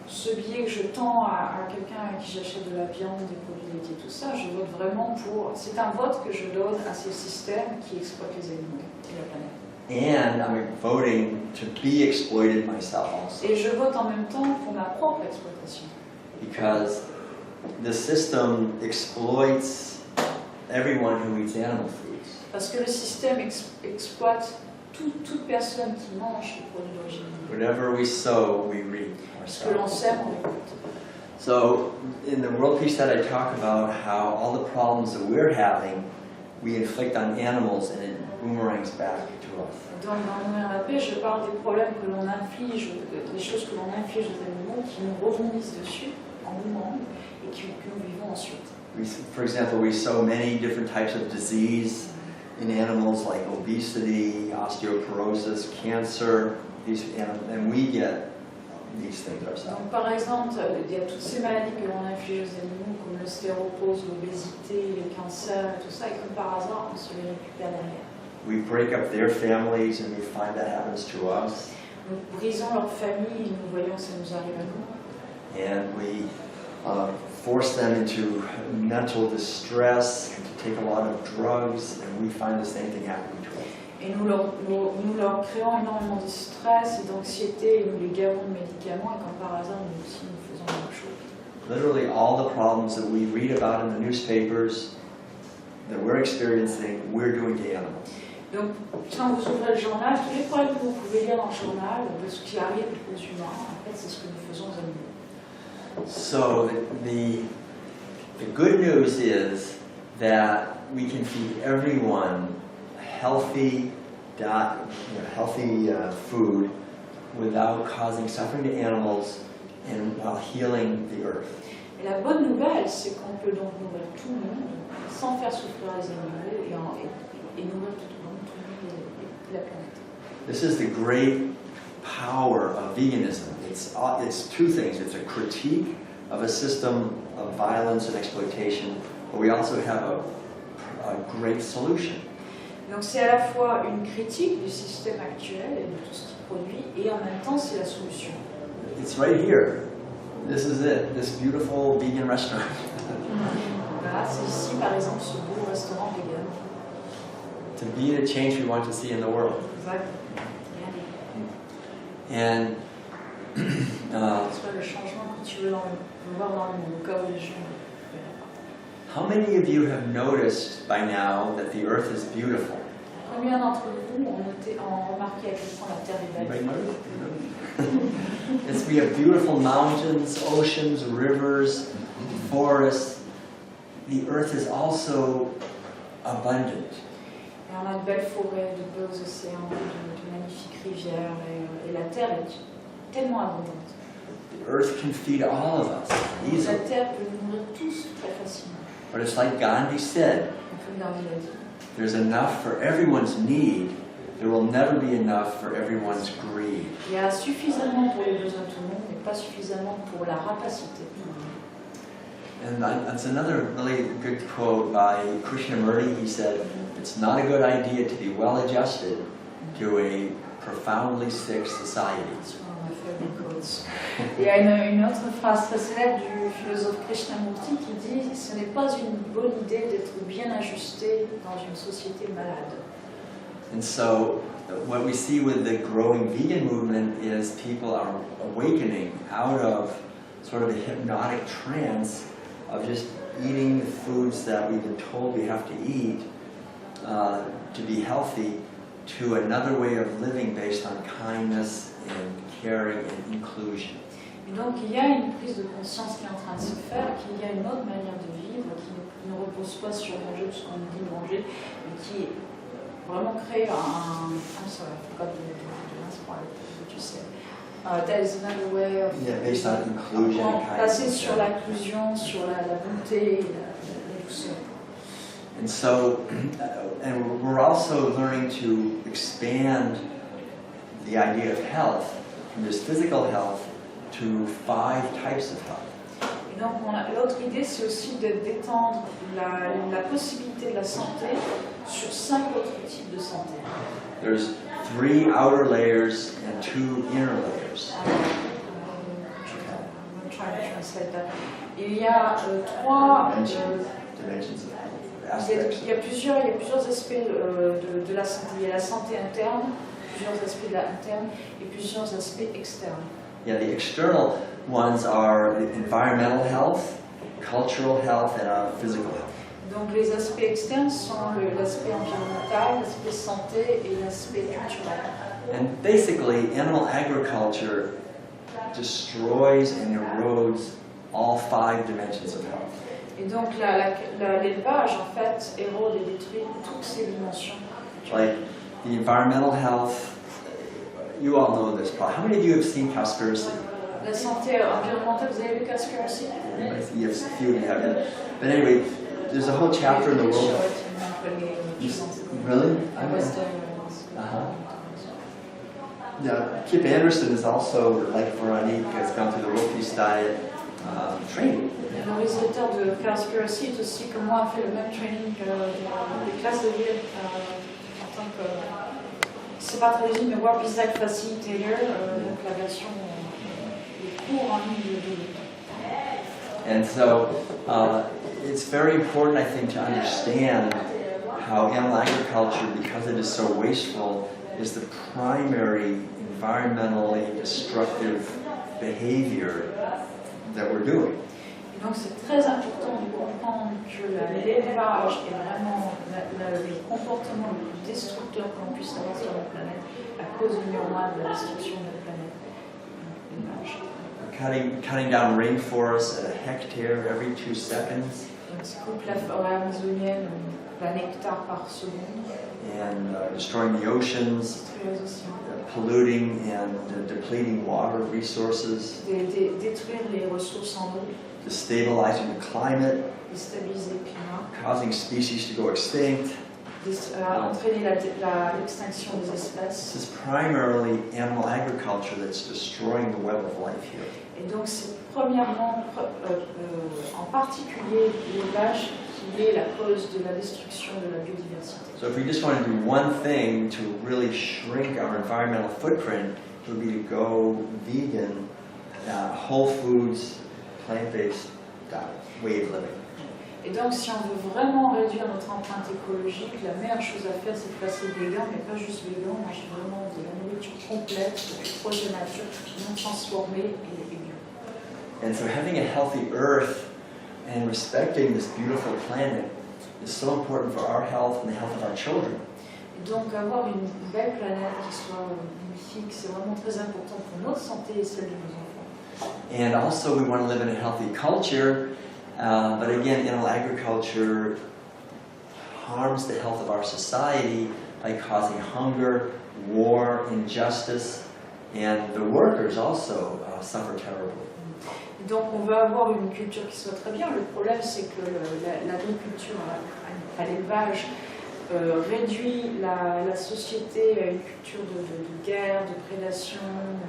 [SPEAKER 1] ce billet que je tends à quelqu'un à qui j'achète de la viande, des produits laitiers, tout ça, je vote vraiment pour. C'est un vote que je donne à ces systèmes qui exploitent les animaux et la planète.
[SPEAKER 2] And I'm voting to be exploited myself also.
[SPEAKER 1] Et je vote en même temps pour ma propre exploitation.
[SPEAKER 2] Because the system exploits everyone who eats animal foods.
[SPEAKER 1] Parce que le système exploite toute personne qui mange les produits d'origine animale.
[SPEAKER 2] Whatever we sow, we reap
[SPEAKER 1] Ce que l'on
[SPEAKER 2] ourselves.
[SPEAKER 1] sème, on récolte.
[SPEAKER 2] So in the world peace that I talk about how all the problems that we're having, we inflict on animals and it boomerangs back to us.
[SPEAKER 1] Dans Nourrir la paix, je parle des problèmes que l'on inflige, des choses que l'on inflige aux animaux qui nous rebondissent dessus en boomerang et que nous vivons ensuite.
[SPEAKER 2] For example, we sow many different types of disease in animals like obesity, osteoporosis, cancer, and we get these things ourselves.
[SPEAKER 1] Donc, par exemple, il y a toutes ces maladies que l'on inflige aux animaux, comme l'ostéoporose, l'obésité, les cancers, et tout ça, et comme par hasard, on se les récupère derrière.
[SPEAKER 2] We break up their families and we find that happens to us.
[SPEAKER 1] Nous brisons leur famille et nous voyons que ça nous arrive à nous.
[SPEAKER 2] And we force them into mental distress, to take a lot of drugs, and we find the same thing happening to us.
[SPEAKER 1] Et nous leur créons énormément de stress et d'anxiété, et nous les gavons de médicaments, et comme par hasard, nous aussi, nous faisons la même chose.
[SPEAKER 2] Literally all the problems that we read about in the newspapers that we're experiencing, we're doing to animals.
[SPEAKER 1] Donc, quand vous ouvrez le journal, tous les problèmes que vous pouvez lire dans le journal, de ce qui arrive aux humains, en fait, c'est ce que nous faisons aux animaux.
[SPEAKER 2] So the good news is that we can feed everyone healthy food without causing suffering to animals and while healing the earth.
[SPEAKER 1] Et la bonne nouvelle, c'est qu'on peut donc nourrir tout le monde sans faire souffrir les animaux et nourrir tout le monde et la planète.
[SPEAKER 2] This is the great power of veganism. It's two things. It's a critique of a system of violence and exploitation, but we also have a great solution.
[SPEAKER 1] Donc c'est à la fois une critique du système actuel et de tout ce qu'il produit, et en même temps c'est la solution.
[SPEAKER 2] It's right here. This is it. This beautiful vegan restaurant.
[SPEAKER 1] Voilà, c'est ici par exemple ce beau restaurant vegan.
[SPEAKER 2] To be the change we want to see in the world.
[SPEAKER 1] Exact.
[SPEAKER 2] And
[SPEAKER 1] soit le changement que tu veux voir dans le monde, au cas où les gens.
[SPEAKER 2] how many of you have noticed by now that the earth is beautiful?
[SPEAKER 1] Combien d'entre vous ont remarqué à quel point la Terre est belle?
[SPEAKER 2] We have beautiful mountains, oceans, rivers, forests. The earth is also abundant.
[SPEAKER 1] Et on a de belles forêts, de beaux océans, de magnifiques rivières, et la Terre est tellement abondante.
[SPEAKER 2] The earth can feed all of us
[SPEAKER 1] La
[SPEAKER 2] easily.
[SPEAKER 1] Terre peut nous nourrir tous très facilement.
[SPEAKER 2] But it's like Gandhi said,
[SPEAKER 1] Comme Gandhi l'a dit.
[SPEAKER 2] there's enough for everyone's need. There will never be enough for everyone's greed.
[SPEAKER 1] Il y a suffisamment pour les besoins de tout le monde, mais pas suffisamment pour la rapacité.
[SPEAKER 2] And that's another really good quote by Krishnamurti. He said, it's not a good idea to be well adjusted to a profoundly sick society.
[SPEAKER 1] On a fait des quotes. Il y a une autre phrase très célèbre du philosophe Krishnamurti qui dit « Ce n'est pas une bonne idée d'être bien ajusté dans une société malade ».
[SPEAKER 2] And so what we see with the growing vegan movement is people are awakening out of sort of a hypnotic trance of just eating the foods that we've been told we have to eat to be healthy, to another way of living based on kindness and caring, and inclusion.
[SPEAKER 1] Et donc il y a une prise de conscience qui est en train de se faire, qu'il y a une autre manière de vivre qui ne repose pas sur manger tout ce qu'on nous dit de manger, mais qui vraiment crée un... I'm sorry, I forgot the last part, what you said. That is another way of...
[SPEAKER 2] Yeah, based on inclusion.
[SPEAKER 1] Basé sur l'inclusion, sur la bonté, la douceur.
[SPEAKER 2] And so, and we're also learning to expand the idea of health from just physical health to 5 types of health.
[SPEAKER 1] Et donc, l'autre idée, c'est aussi d'étendre la possibilité de la santé sur 5 autres types de santé.
[SPEAKER 2] There's 3 outer layers and 2 inner layers.
[SPEAKER 1] I'm trying to translate that. Il y a 3
[SPEAKER 2] dimensions of health.
[SPEAKER 1] il y a plusieurs aspects de la santé. Il y a la santé interne, plusieurs aspects de la interne et plusieurs aspects externes.
[SPEAKER 2] Yeah, the external ones are the environmental health, cultural health, and physical health.
[SPEAKER 1] Donc les aspects externes sont l'aspect environnemental, l'aspect santé et l'aspect culturel.
[SPEAKER 2] And basically, animal agriculture destroys and erodes all 5 dimensions of health.
[SPEAKER 1] Et donc l'élevage en fait érode et détruit toutes ces dimensions.
[SPEAKER 2] Like the environmental health, you all know this probably. How many of you have seen Conspiracy?
[SPEAKER 1] La santé environnementale, vous avez vu Conspiracy?
[SPEAKER 2] Yes, a few of you have. But anyway, there's a whole chapter in the world. Really?
[SPEAKER 1] I was there.
[SPEAKER 2] Yeah, Kip Anderson is also, like Veronique, has gone through the World Peace Diet training.
[SPEAKER 1] Le réalisateur de Conspiracy est aussi, comme moi, a fait le même training des classes de vie en tant que, c'est pas traduit, mais World Peace Diet Facilitator, donc la version des cours en ligne de vie.
[SPEAKER 2] And so it's very important, I think, to understand how animal agriculture, because it is so wasteful, is the primary environmentally destructive behavior that we're doing.
[SPEAKER 1] Et donc c'est très important de comprendre que l'élevage est vraiment le comportement le plus destructeur que l'on puisse avoir sur la planète à cause du miroir de la destruction de la planète.
[SPEAKER 2] Cutting down rainforests at a hectare every 2 seconds.
[SPEAKER 1] Donc ça coupe la forêt amazonienne d'un hectare par seconde.
[SPEAKER 2] And destroying the oceans, polluting and depleting water resources,
[SPEAKER 1] détruire les ressources en eau,
[SPEAKER 2] destabilizing the climate,
[SPEAKER 1] déstabiliser le climat,
[SPEAKER 2] causing species to go extinct.
[SPEAKER 1] Entraîner l'extinction des espèces.
[SPEAKER 2] This is primarily animal agriculture that's destroying the web of life here.
[SPEAKER 1] Et donc c'est premièrement, en particulier l'élevage qui est la cause de la destruction de la biodiversité.
[SPEAKER 2] So if we just want to do one thing to really shrink our environmental footprint, it would be to go vegan, whole foods, plant-based way of living.
[SPEAKER 1] Et donc si on veut vraiment réduire notre empreinte écologique, la meilleure chose à faire c'est de passer végan, mais pas juste végan, manger vraiment de la nourriture complète, proche de la nature, non transformée et bio.
[SPEAKER 2] And so having a healthy earth and respecting this beautiful planet is so important for our health and the health of our children.
[SPEAKER 1] Et donc avoir une belle planète qui soit magnifique, c'est vraiment très important pour notre santé et celle de nos enfants.
[SPEAKER 2] And also we want to live in a healthy culture, but again, animal agriculture harms the health of our society by causing hunger, war, injustice, and the workers also suffer terribly.
[SPEAKER 1] Donc on veut avoir une culture qui soit très bien. Le problème c'est que l'agriculture à l'élevage réduit la société à une culture de guerre, de prédation,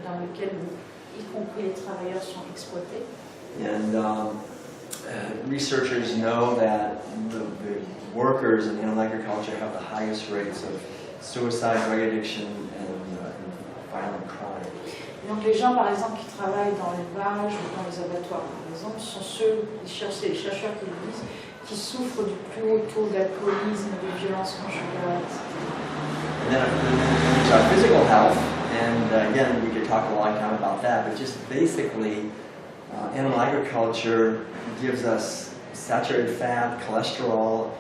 [SPEAKER 1] dans laquelle y compris les travailleurs sont exploités.
[SPEAKER 2] And researchers know that the workers in animal agriculture have the highest rates of suicide, drug addiction, and violent crime.
[SPEAKER 1] Donc les gens, par exemple, qui travaillent dans l'élevage ou dans les abattoirs, par exemple, sont les chercheurs qui le disent, qui souffrent du plus haut taux d'alcoolisme, de violence conjugale.
[SPEAKER 2] And then there's our physical health, and again, we could talk a long time about that, but just basically, animal agriculture gives us saturated fat, cholesterol,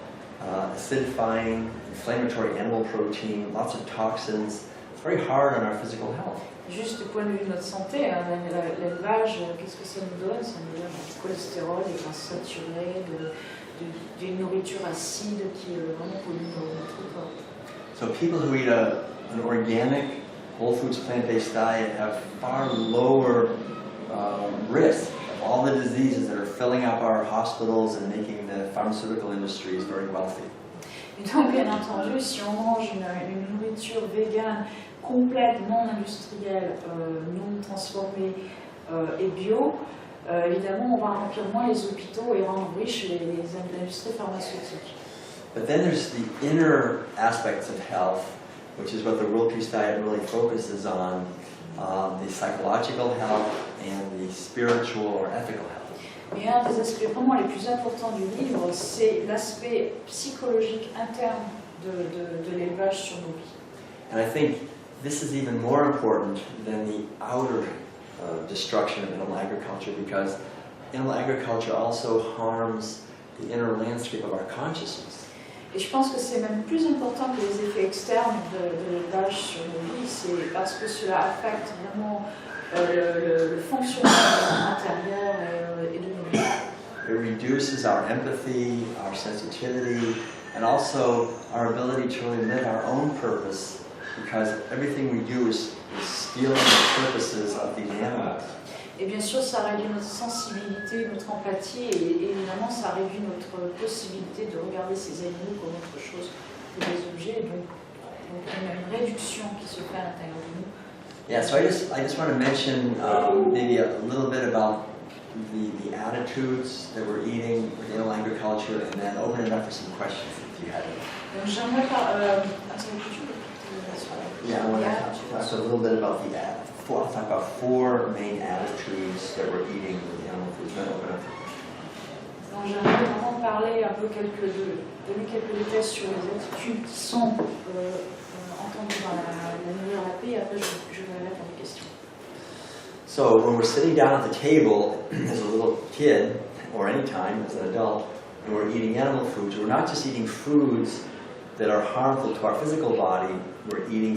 [SPEAKER 2] acidifying, inflammatory animal protein, lots of toxins. It's very hard on our physical health.
[SPEAKER 1] Juste point de vue de notre santé, hein, l'élevage, qu'est-ce que ça nous donne? Ça nous donne du cholestérol, des graisses saturées, d'une nourriture acide qui vraiment pollue notre corps.
[SPEAKER 2] So people who eat an organic, whole foods, plant-based diet have far lower risk of all the diseases that are filling up our hospitals and making the pharmaceutical industries very wealthy.
[SPEAKER 1] Et donc, bien entendu, si on mange une nourriture végane, complète, non industrielle, non transformée et bio, évidemment, on va remplir moins les hôpitaux et rendre riches l'industrie pharmaceutique.
[SPEAKER 2] But then there's the inner aspects of health, which is what the World Peace Diet really focuses on, the psychological health and the spiritual or ethical health.
[SPEAKER 1] Et un des aspects vraiment les plus importants du livre, c'est l'aspect psychologique interne de l'élevage sur nos vies.
[SPEAKER 2] And I think this is even more important than the outer destruction of animal agriculture, because animal agriculture also harms the inner landscape of our consciousness.
[SPEAKER 1] Et je pense que c'est même plus important que les effets externes de l'élevage sur nos vies, c'est parce que cela affecte vraiment le fonctionnement intérieur et de nos vies.
[SPEAKER 2] It reduces our empathy, our sensitivity, and also our ability to really live our own purpose, because everything we do is stealing the purposes of these animals.
[SPEAKER 1] Et bien sûr, ça réduit notre sensibilité, notre empathie, et évidemment, ça réduit notre possibilité de regarder ces animaux comme autre chose que des objets. Donc il y a une réduction qui se fait à l'intérieur de nous.
[SPEAKER 2] Yeah, so I just want to mention maybe a little bit about the attitudes that we're eating with animal agriculture, and then open it up for some questions if you have any.
[SPEAKER 1] Donc j'aimerais parler.
[SPEAKER 2] Yeah, I want to talk a little bit about I'll talk about 4 main attitudes that we're eating with the animal foods. Then open up.
[SPEAKER 1] Donc j'aimerais vraiment parler un peu donner quelques détails sur les attitudes qui sont entendues dans la nouvelle et après je vais répondre aux questions.
[SPEAKER 2] So when we're sitting down at the table as a little kid, or any time as an adult, and we're eating animal foods, we're not just eating foods that are harmful to our physical body, we're eating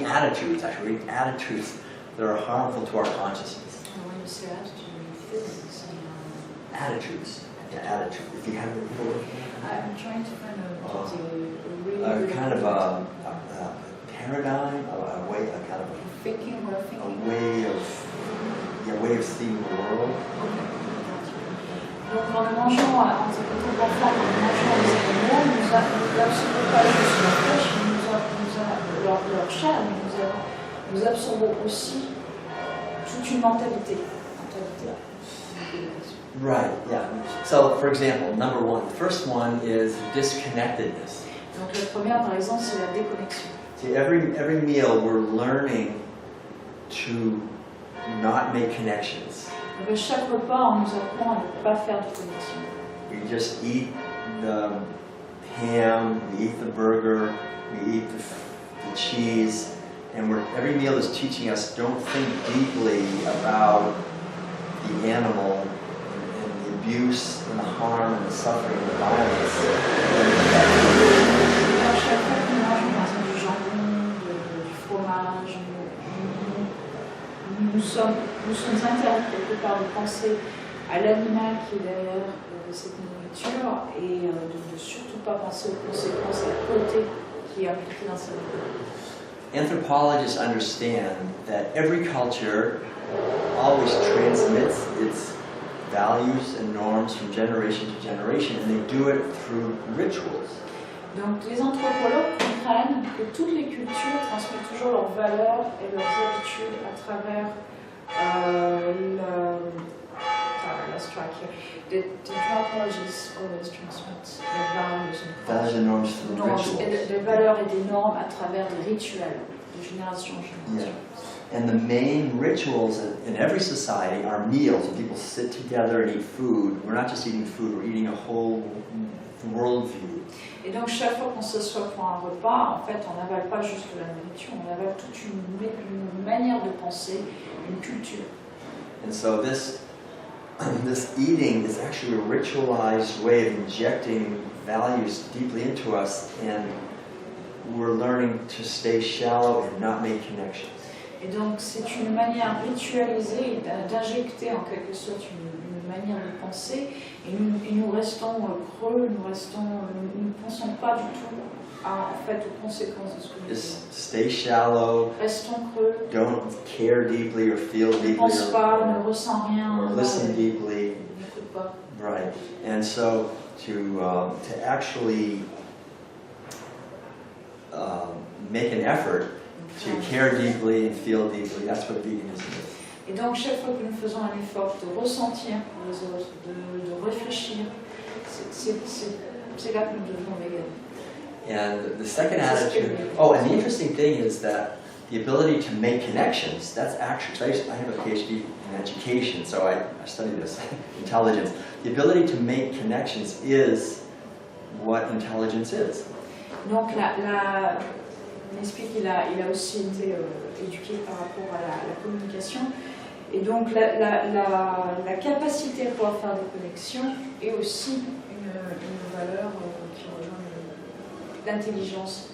[SPEAKER 2] attitudes, actually, we're eating attitudes that are harmful to our consciousness.
[SPEAKER 1] When you say attitudes,
[SPEAKER 2] attitudes. Yeah, attitude. If you have
[SPEAKER 1] I'm trying to find a really
[SPEAKER 2] kind of a paradigm, a way, a kind of
[SPEAKER 1] thinking or thinking.
[SPEAKER 2] a way of seeing the world.
[SPEAKER 1] Donc en mangeant, en tant qu'enfant, en mangeant les animaux, nous n'absorbons pas juste leur flèche, leur chair, mais nous absorbons aussi toute une mentalité.
[SPEAKER 2] Right, yeah. So, for example, number 1, the first one is disconnectedness.
[SPEAKER 1] Donc la première, par exemple, c'est la déconnexion.
[SPEAKER 2] See, every meal we're learning to not make connections.
[SPEAKER 1] Donc à chaque repas, on nous apprend à ne pas faire de connexion.
[SPEAKER 2] We just eat the ham, we eat the burger, we eat the cheese, and every meal is teaching us don't think deeply about the animal and the abuse and the harm and the suffering and the violence.
[SPEAKER 1] À chaque fois qu'on mange, par exemple, du jambon, du fromage, nous sommes interdits quelque part de penser à l'animal qui est derrière cette nourriture et de ne surtout pas penser aux conséquences à côté qui est impliqué dans cette nourriture.
[SPEAKER 2] Anthropologists understand that every culture always transmits its values and norms from generation to generation, and they do it through rituals.
[SPEAKER 1] Donc les anthropologues comprennent que toutes les cultures transmettent toujours leurs valeurs et leurs habitudes à travers the anthropologists always transmit their values and
[SPEAKER 2] norms through rituals.
[SPEAKER 1] Des valeurs et des normes à travers des rituels de génération en génération.
[SPEAKER 2] Yeah. And the main rituals in every society are meals. When people sit together and eat food, we're not just eating food, we're eating a whole worldview.
[SPEAKER 1] Et donc chaque fois qu'on s'assoit pour un repas, en fait, on n'avale pas juste la nourriture, on avale toute une manière de penser, une culture.
[SPEAKER 2] And so this eating is actually a ritualized way of injecting values deeply into us, and we're learning to stay shallow and not make connections.
[SPEAKER 1] Et donc c'est une manière ritualisée d'injecter en quelque sorte une manière de penser. Et nous restons creux, nous ne pensons pas du tout en fait aux conséquences de ce que nous faisons.
[SPEAKER 2] Stay shallow.
[SPEAKER 1] Restons creux.
[SPEAKER 2] Don't care deeply or feel deeply.
[SPEAKER 1] Ne pense pas, ne ressens rien.
[SPEAKER 2] Or listen deeply.
[SPEAKER 1] N'écoute pas.
[SPEAKER 2] Right. And so to actually make an effort to care deeply and feel deeply, that's what veganism is.
[SPEAKER 1] Et donc chaque fois que nous faisons un effort de ressentir pour les autres, de réfléchir, c'est là que nous devenons véganes.
[SPEAKER 2] And the second attitude, and the interesting thing is that the ability to make connections, that's actually, I have a PhD in education, so I study this, intelligence. The ability to make connections is what intelligence is.
[SPEAKER 1] Donc on explique qu'il a aussi été éduqué par rapport à la communication. Et donc la capacité à pouvoir faire des connexions est aussi une valeur qui rejoint l'intelligence.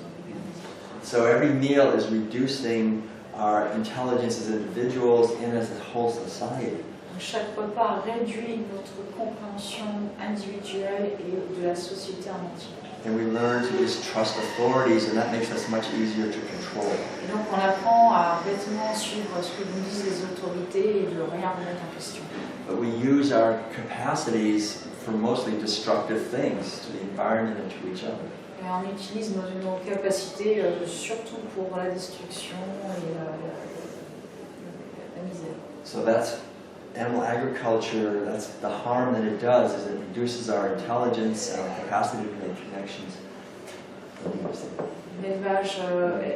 [SPEAKER 2] So every meal is reducing our intelligence as individuals and as a whole society.
[SPEAKER 1] Donc chaque repas réduit notre compréhension individuelle et de la société en entier.
[SPEAKER 2] And we learn to just trust authorities, and that makes us much easier to control.
[SPEAKER 1] Et donc on apprend à bêtement suivre ce que nous disent les autorités et de rien remettre en question.
[SPEAKER 2] But we use our capacities for mostly destructive things, to the environment and to each other.
[SPEAKER 1] Et on utilise nos capacités surtout pour la destruction et la misère.
[SPEAKER 2] So that's animal agriculture. That's the harm that it does, is it reduces our intelligence and our capacity to make connections.
[SPEAKER 1] L'élevage,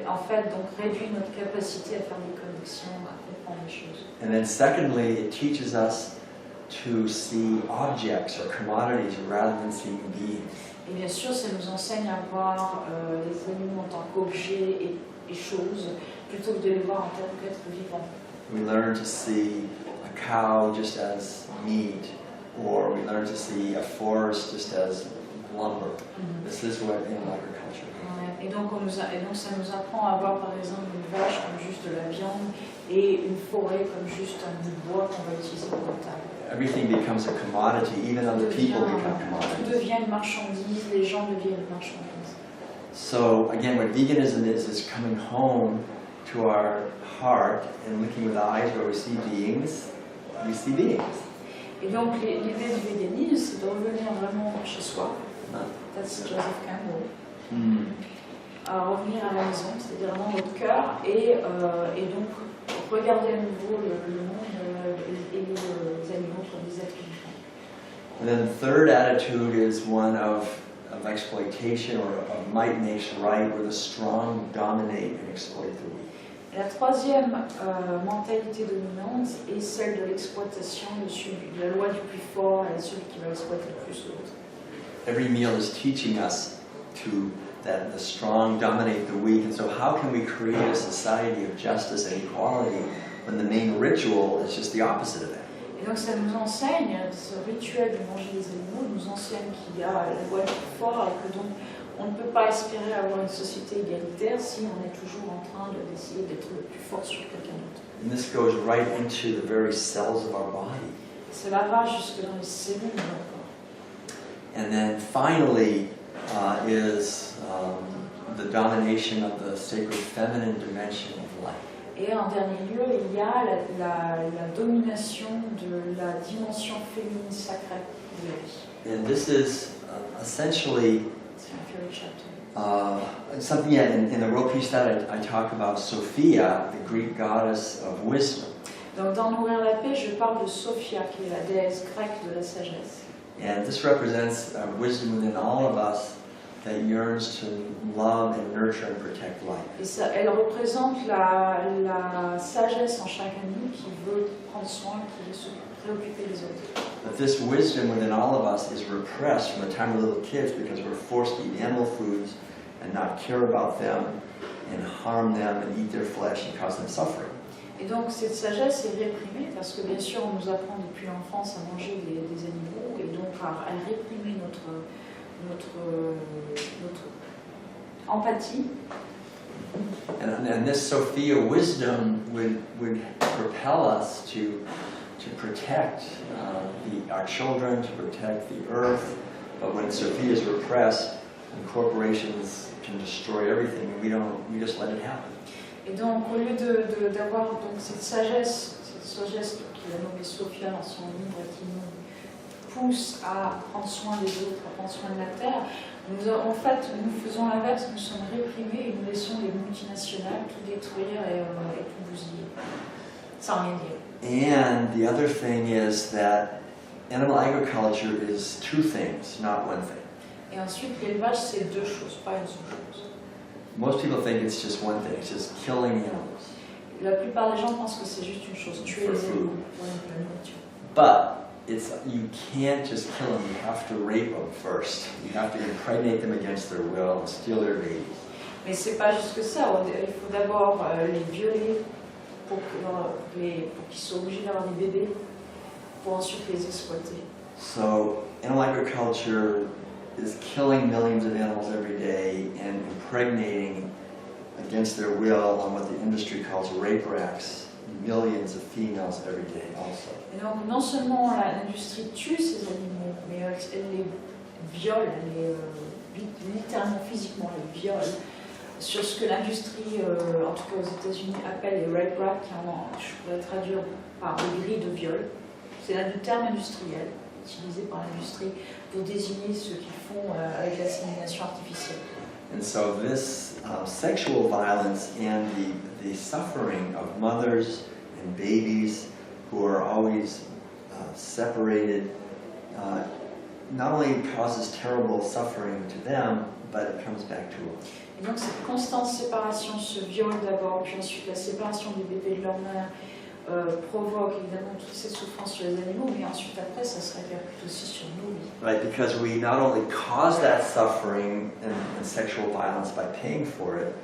[SPEAKER 1] en fait, donc réduit notre capacité à faire des connexions, à comprendre les choses.
[SPEAKER 2] And then secondly, it teaches us to see objects or commodities rather than seeing beings.
[SPEAKER 1] Et bien sûr, ça nous enseigne à voir les animaux en tant qu'objets et choses, plutôt que de les voir en tant qu'êtres vivants.
[SPEAKER 2] We learn to see a cow just as meat, or we learn to see a forest just as lumber. This is what animal agriculture is.
[SPEAKER 1] Et donc ça nous apprend à voir par exemple une vache comme juste de la viande et une forêt comme juste un bout de bois qu'on va utiliser pour la table.
[SPEAKER 2] Everything becomes a commodity, even other people become
[SPEAKER 1] Tout
[SPEAKER 2] commodities.
[SPEAKER 1] devient une marchandise, les gens deviennent une marchandise.
[SPEAKER 2] So again, what veganism is coming home to our heart and looking with eyes where we see beings, we see beings.
[SPEAKER 1] Et donc l'idée du véganisme, c'est de revenir vraiment chez soi. That's Joseph Campbell. À revenir à la maison, c'est-à-dire dans notre cœur, et donc regarder à nouveau le monde et les animaux comme des êtres vivants.
[SPEAKER 2] And then the third attitude is one of exploitation, or of might makes right, where the strong dominate and exploit the weak.
[SPEAKER 1] Et la troisième mentalité dominante est celle de l'exploitation, de la loi du plus fort et celui qui va exploiter le plus l'autre.
[SPEAKER 2] Every meal is teaching us that the strong dominate the weak, and so how can we create a society of justice and equality when the main ritual is just the opposite of that?
[SPEAKER 1] Et donc ça nous enseigne, ce rituel de manger les animaux nous enseigne qu'il y a la loi du plus fort et que donc on ne peut pas espérer avoir une société égalitaire si on est toujours en train d'essayer d'être le plus fort sur quelqu'un d'autre.
[SPEAKER 2] And this goes right into the very cells of our body.
[SPEAKER 1] Cela va jusque dans les cellules de notre corps.
[SPEAKER 2] And then finally is the domination of the sacred feminine dimension of life.
[SPEAKER 1] Et en dernier lieu, il y a la domination de la dimension féminine sacrée de la vie.
[SPEAKER 2] And this is essentially
[SPEAKER 1] C'est un favorite chapter.
[SPEAKER 2] something in the World Peace that I talk about Sophia, the Greek goddess of wisdom.
[SPEAKER 1] Donc dans Nourrir la paix, je parle de Sophia, qui est la déesse grecque de la sagesse.
[SPEAKER 2] And this represents wisdom within all of us that yearns to love and nurture and protect life.
[SPEAKER 1] Et ça, elle représente la sagesse en chacun de nous qui veut prendre soin, qui veut se préoccuper des autres.
[SPEAKER 2] But this wisdom within all of us is repressed from the time we're little kids because we're forced to eat animal foods and not care about them and harm them and eat their flesh and cause them suffering.
[SPEAKER 1] Et donc cette sagesse est réprimée parce que bien sûr on nous apprend depuis l'enfance à manger des animaux et donc à réprimer notre empathie.
[SPEAKER 2] And this Sophia wisdom would propel us to protect our children, to protect the earth. But when Sophia is repressed, and corporations can destroy everything, and we just let it happen.
[SPEAKER 1] Et donc, au lieu d'avoir donc cette sagesse qu'il a nommée Sophia dans son livre, qui nous pousse à prendre soin des autres, à prendre soin de la terre, en fait, nous faisons l'inverse, nous sommes réprimés et nous laissons les multinationales tout détruire et tout bousiller, sans rien dire.
[SPEAKER 2] And the other thing is that animal agriculture is two things, not one thing.
[SPEAKER 1] Et ensuite, l'élevage, c'est deux choses, pas une seule chose.
[SPEAKER 2] Most people think it's just one thing, it's just killing animals.
[SPEAKER 1] La plupart des gens pensent que c'est juste une chose, tuer les animaux pour la nourriture.
[SPEAKER 2] But you can't just kill them, you have to rape them first. You have to impregnate them against their will and steal their babies.
[SPEAKER 1] Mais c'est pas juste que ça, il faut d'abord les violer pour qu'ils soient obligés d'avoir des bébés, pour ensuite les exploiter.
[SPEAKER 2] So, animal agriculture is killing millions of animals every day and impregnating against their will on what the industry calls rape racks, millions of females every day also.
[SPEAKER 1] Et donc non seulement l'industrie tue ces animaux, mais elle les viole, littéralement physiquement les viole, sur ce que l'industrie, en tout cas aux États-Unis, appelle les rape racks, qui je pourrais traduire par des grilles de viol. C'est un terme industriel utilisé par l'industrie pour désigner ce qu'ils font avec l'assimilation artificielle.
[SPEAKER 2] And so this sexual violence and the suffering of mothers and babies who are always separated not only causes terrible suffering to them, but it comes back to us.
[SPEAKER 1] Et donc cette constante séparation, ce viol d'abord, puis ensuite la séparation des bébés de leur mère, provoque évidemment toutes ces souffrances sur les animaux, mais ensuite après ça se répercute aussi sur nous.
[SPEAKER 2] Right, because we not only cause that suffering and sexual violence by paying for it,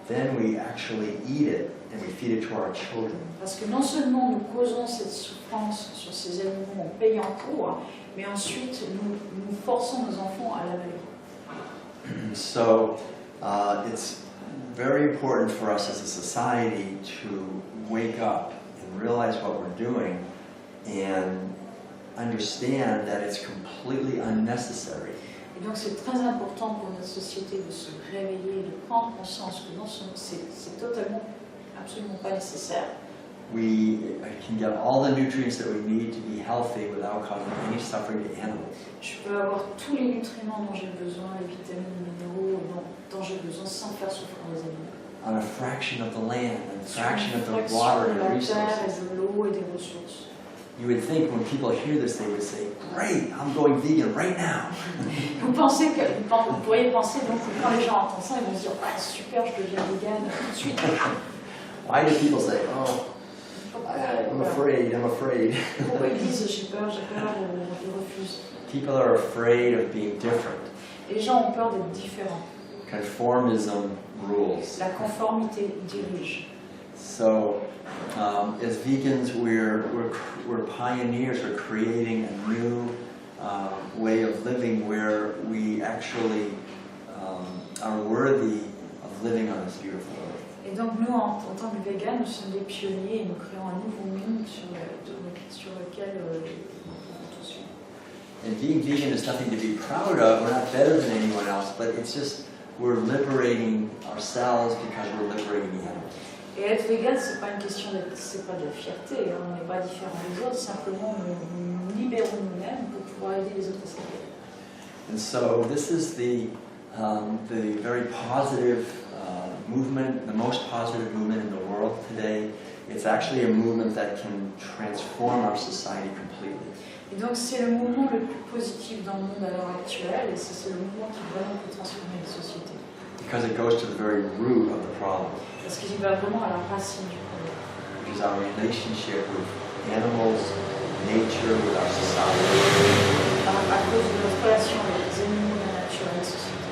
[SPEAKER 2] then we actually eat it and we feed it to our children.
[SPEAKER 1] Parce que non seulement nous causons cette souffrance sur ces animaux en payant pour, mais ensuite nous forçons nos enfants à l'avaler.
[SPEAKER 2] So it's very important for us as a society to wake up and realize what we're doing and understand that it's completely unnecessary.
[SPEAKER 1] Et donc c'est très important pour notre société de se réveiller, de prendre conscience que non seulement c'est totalement, absolument pas nécessaire.
[SPEAKER 2] We can get all the nutrients that we need to be healthy without causing any suffering to animals.
[SPEAKER 1] Je peux avoir tous les nutriments dont j'ai besoin, les vitamines, les minéraux dont j'ai besoin sans faire souffrir les animaux.
[SPEAKER 2] On a fraction of the land, a fraction of the
[SPEAKER 1] Fraction
[SPEAKER 2] water
[SPEAKER 1] de
[SPEAKER 2] and
[SPEAKER 1] la terre
[SPEAKER 2] resources.
[SPEAKER 1] et de l'eau et des ressources.
[SPEAKER 2] You would think when people hear this, they would say, "Great, I'm going vegan right now."
[SPEAKER 1] Vous pourriez penser, donc quand les gens entendent ça, ils vont se dire ah, super, je deviens vegan tout de suite.
[SPEAKER 2] Why do people say, "Oh, I'm afraid, I'm afraid"?
[SPEAKER 1] Pourquoi ils disent j'ai peur, ils refusent.
[SPEAKER 2] People are afraid of being different.
[SPEAKER 1] Et les gens ont peur d'être différents.
[SPEAKER 2] Conformism rules.
[SPEAKER 1] La conformité dirige.
[SPEAKER 2] So, as vegans, we're pioneers. We're creating a new way of living where we actually are worthy of living on this beautiful earth.
[SPEAKER 1] Et donc nous, en tant que véganes, nous sommes des pionniers et nous créons un nouveau monde sur lequel nous pouvons tous vivre.
[SPEAKER 2] And being vegan is nothing to be proud of. We're not better than anyone else, but it's just we're liberating ourselves because we're liberating the animals.
[SPEAKER 1] Et être vegan, c'est pas une question c'est pas de la fierté, hein, on n'est pas différent des autres, simplement nous libérons nous-mêmes pour pouvoir aider les autres à s'élever.
[SPEAKER 2] And so this is the very positive movement, the most positive movement in the world today. It's actually a movement that can transform our society completely.
[SPEAKER 1] Et donc c'est le mouvement le plus positif dans le monde à l'heure actuelle, et c'est le mouvement qui vraiment peut transformer les sociétés.
[SPEAKER 2] Because it goes to the very root of the problem.
[SPEAKER 1] Parce qu'il va vraiment à la racine du problème.
[SPEAKER 2] Which is our relationship with animals, nature, with our society.
[SPEAKER 1] À cause de notre relation avec les animaux, la nature et la société.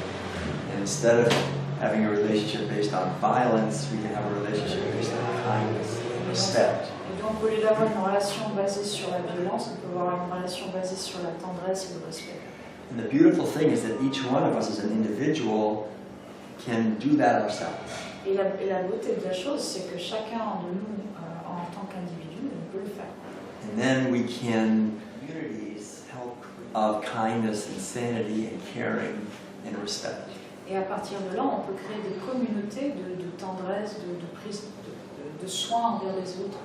[SPEAKER 2] And instead of having a relationship based on violence, we can have a relationship based on kindness and respect.
[SPEAKER 1] Et donc au lieu d'avoir une relation basée sur la violence, on peut avoir une relation basée sur la tendresse et le respect.
[SPEAKER 2] And the beautiful thing is that each one of us as an individual can do that ourselves.
[SPEAKER 1] Et la beauté de la chose, c'est que chacun de nous, en tant qu'individu, peut le faire.
[SPEAKER 2] And then we can communities help of kindness and sanity and caring and respect.
[SPEAKER 1] Et à partir de là, on peut créer des communautés de tendresse, de prise de soin envers les autres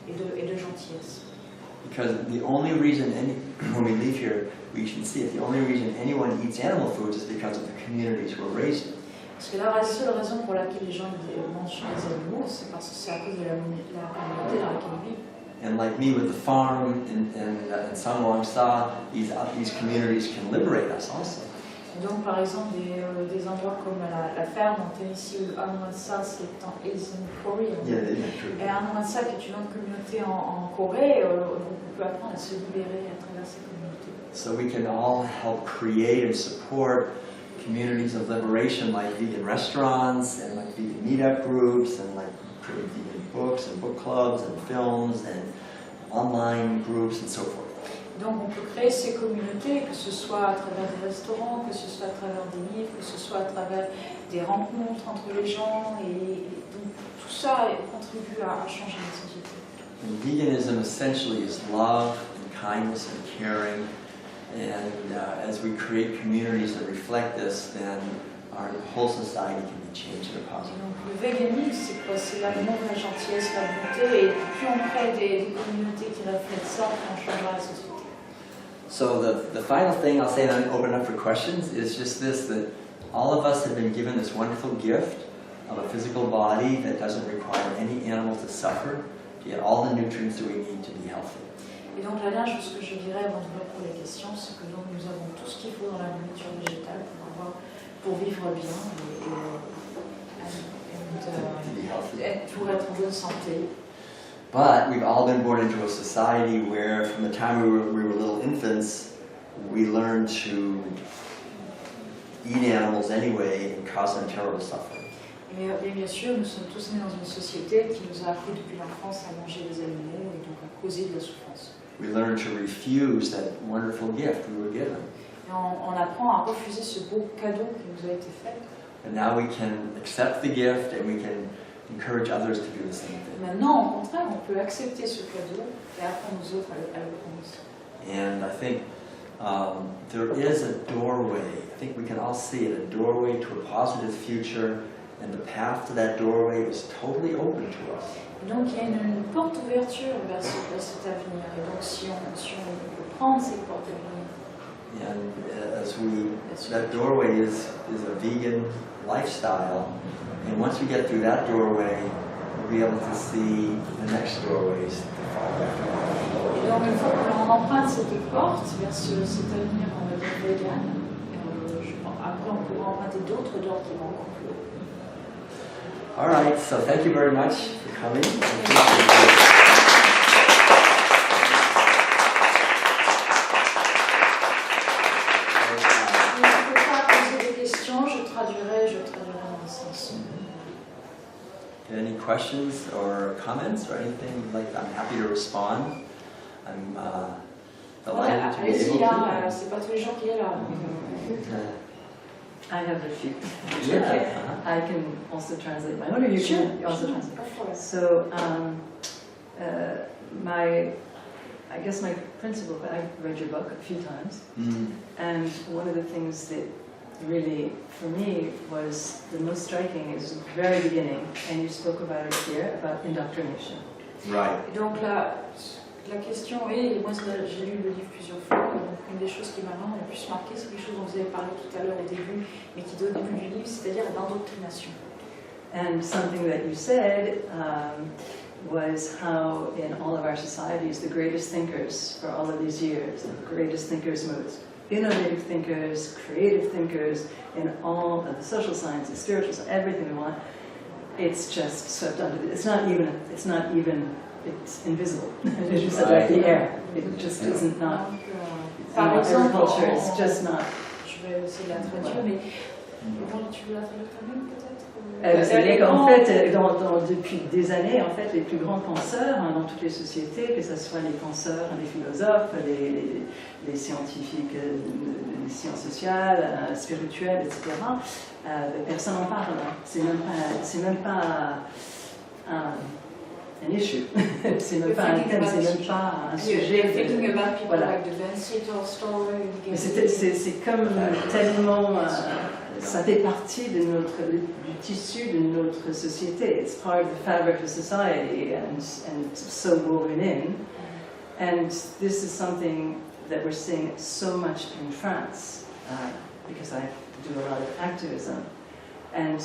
[SPEAKER 1] et de gentillesse.
[SPEAKER 2] Because the only reason when we leave here, we should see it, the only reason anyone eats animal foods is because of the communities we're raised in.
[SPEAKER 1] Parce que la seule raison pour laquelle les gens mangent les animaux, c'est parce que c'est à cause de la communauté dans laquelle ils vivent.
[SPEAKER 2] And like me with the farm in Samwangsa, these communities can liberate us also.
[SPEAKER 1] Donc par exemple des endroits comme la ferme en Tennessee ou Anwansa, c'est in Corée. Et Anwansa qui est une autre communauté en Corée, on peut apprendre à se libérer à travers ces communautés.
[SPEAKER 2] So we can all help create and support communities of liberation like vegan restaurants and like vegan meetup groups and like create vegan books and book clubs and films and online groups and so forth.
[SPEAKER 1] Donc on peut créer ces communautés, que ce soit à travers des restaurants, que ce soit à travers des livres, que ce soit à travers des rencontres entre les gens, et donc tout ça contribue à changer la société.
[SPEAKER 2] And veganism essentially is love and kindness and caring, and as we create communities that reflect this, then our whole society can be changed in a positive way.
[SPEAKER 1] Donc le véganisme, c'est quoi? C'est l'amour, la gentillesse, la bonté, et plus on crée des communautés qui reflètent ça, plus on changera la société.
[SPEAKER 2] So the final thing I'll say, and then open up for questions, is just this, that all of us have been given this wonderful gift of a physical body that doesn't require any animal to suffer, to get all the nutrients that we need to be healthy.
[SPEAKER 1] Et donc la dernière chose que je dirais avant de répondre aux questions, c'est que donc nous avons tout ce qu'il faut dans la nourriture végétale pour vivre bien et pour être en bonne santé.
[SPEAKER 2] But we've all been born into a society where, from the time we were little infants, we learned to eat animals anyway and cause them terrible suffering.
[SPEAKER 1] Mais bien sûr, nous sommes tous nés dans une société qui nous a appris depuis l'enfance à manger des animaux et donc à causer de la souffrance.
[SPEAKER 2] We learned to refuse that wonderful gift we were given.
[SPEAKER 1] Et on apprend à refuser ce beau cadeau qui nous a été fait.
[SPEAKER 2] And now we can accept the gift and we can encourage others to do the same thing.
[SPEAKER 1] Maintenant, au contraire, on peut accepter ce cadeau et apprendre aux autres à le prendre aussi.
[SPEAKER 2] And I think there is a doorway. I think we can all see it, a doorway to a positive future, and the path to that doorway is totally open to us.
[SPEAKER 1] Donc il y a une porte d'ouverture vers cet avenir. Et donc si on peut prendre ces portes d'avenir.
[SPEAKER 2] And that doorway is a vegan lifestyle. And once we get through that doorway, we'll be able to see the next doorways to follow after.
[SPEAKER 1] Et donc une fois qu'on emprunte cette porte vers cet avenir, on va dire vegan, après on pourra emprunter d'autres doors qui vont encore plus haut.
[SPEAKER 2] All right, so thank you very much for coming. Any questions or comments or anything you'd like? I'm happy to respond. I'm delighted to be able to.
[SPEAKER 1] C'est pas tous les gens qui est là.
[SPEAKER 3] I have a few.
[SPEAKER 2] Yeah.
[SPEAKER 3] I can also translate my own, or you can also translate. So, I guess my principal, I've read your book a few times, and one of the things that really, for me, was the most striking is the very beginning, and you spoke about it here, about indoctrination.
[SPEAKER 2] Right.
[SPEAKER 1] Donc la question est, moi j'ai lu le livre plusieurs fois, donc une des choses qui m'a vraiment le plus marqué, c'est quelque chose dont vous avez parlé tout à l'heure au début, mais qui est au début du livre, c'est-à-dire l'indoctrination.
[SPEAKER 3] And something that you said was how in all of our societies, the greatest thinkers for all of these years, the greatest thinkers, most innovative thinkers, creative thinkers, in all of the social sciences, spiritual science, everything we want, it's just swept under the, it's invisible. As you said, like the air, it just isn't not,
[SPEAKER 1] Par exemple,
[SPEAKER 3] agriculture is just not.
[SPEAKER 1] Je vais essayer de la traduire, mais tu veux la traduire toi-même peut-être?
[SPEAKER 3] C'est-à-dire qu'en fait, depuis des années, en fait, les plus grands penseurs dans toutes les sociétés, que ce soit les penseurs, les philosophes, les scientifiques, les sciences sociales, spirituelles, etc., personne n'en parle. C'est même pas un issue. C'est même pas un thème, c'est même pas un sujet. Voilà. Mais c'est comme tellement... ça fait partie de du tissu de notre société. It's part of the fabric of society and so woven in. And this is something that we're seeing so much in France, because I do a lot of activism. And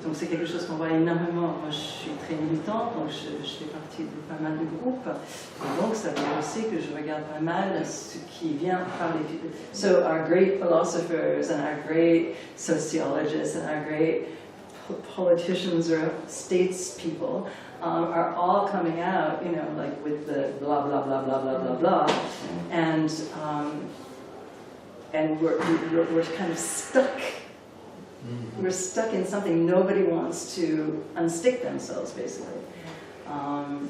[SPEAKER 3] donc c'est quelque chose qu'on voit énormément. Moi je suis très militante, donc je fais partie de pas mal de groupes. Et donc ça veut dire aussi que je regarde pas mal ce qui vient par les... So our great philosophers and our great sociologists and our great politicians or statespeople are all coming out, you know, like with the blah blah blah blah blah blah blah, and we're kind of stuck. We're stuck in something. Nobody wants to unstick themselves, basically. And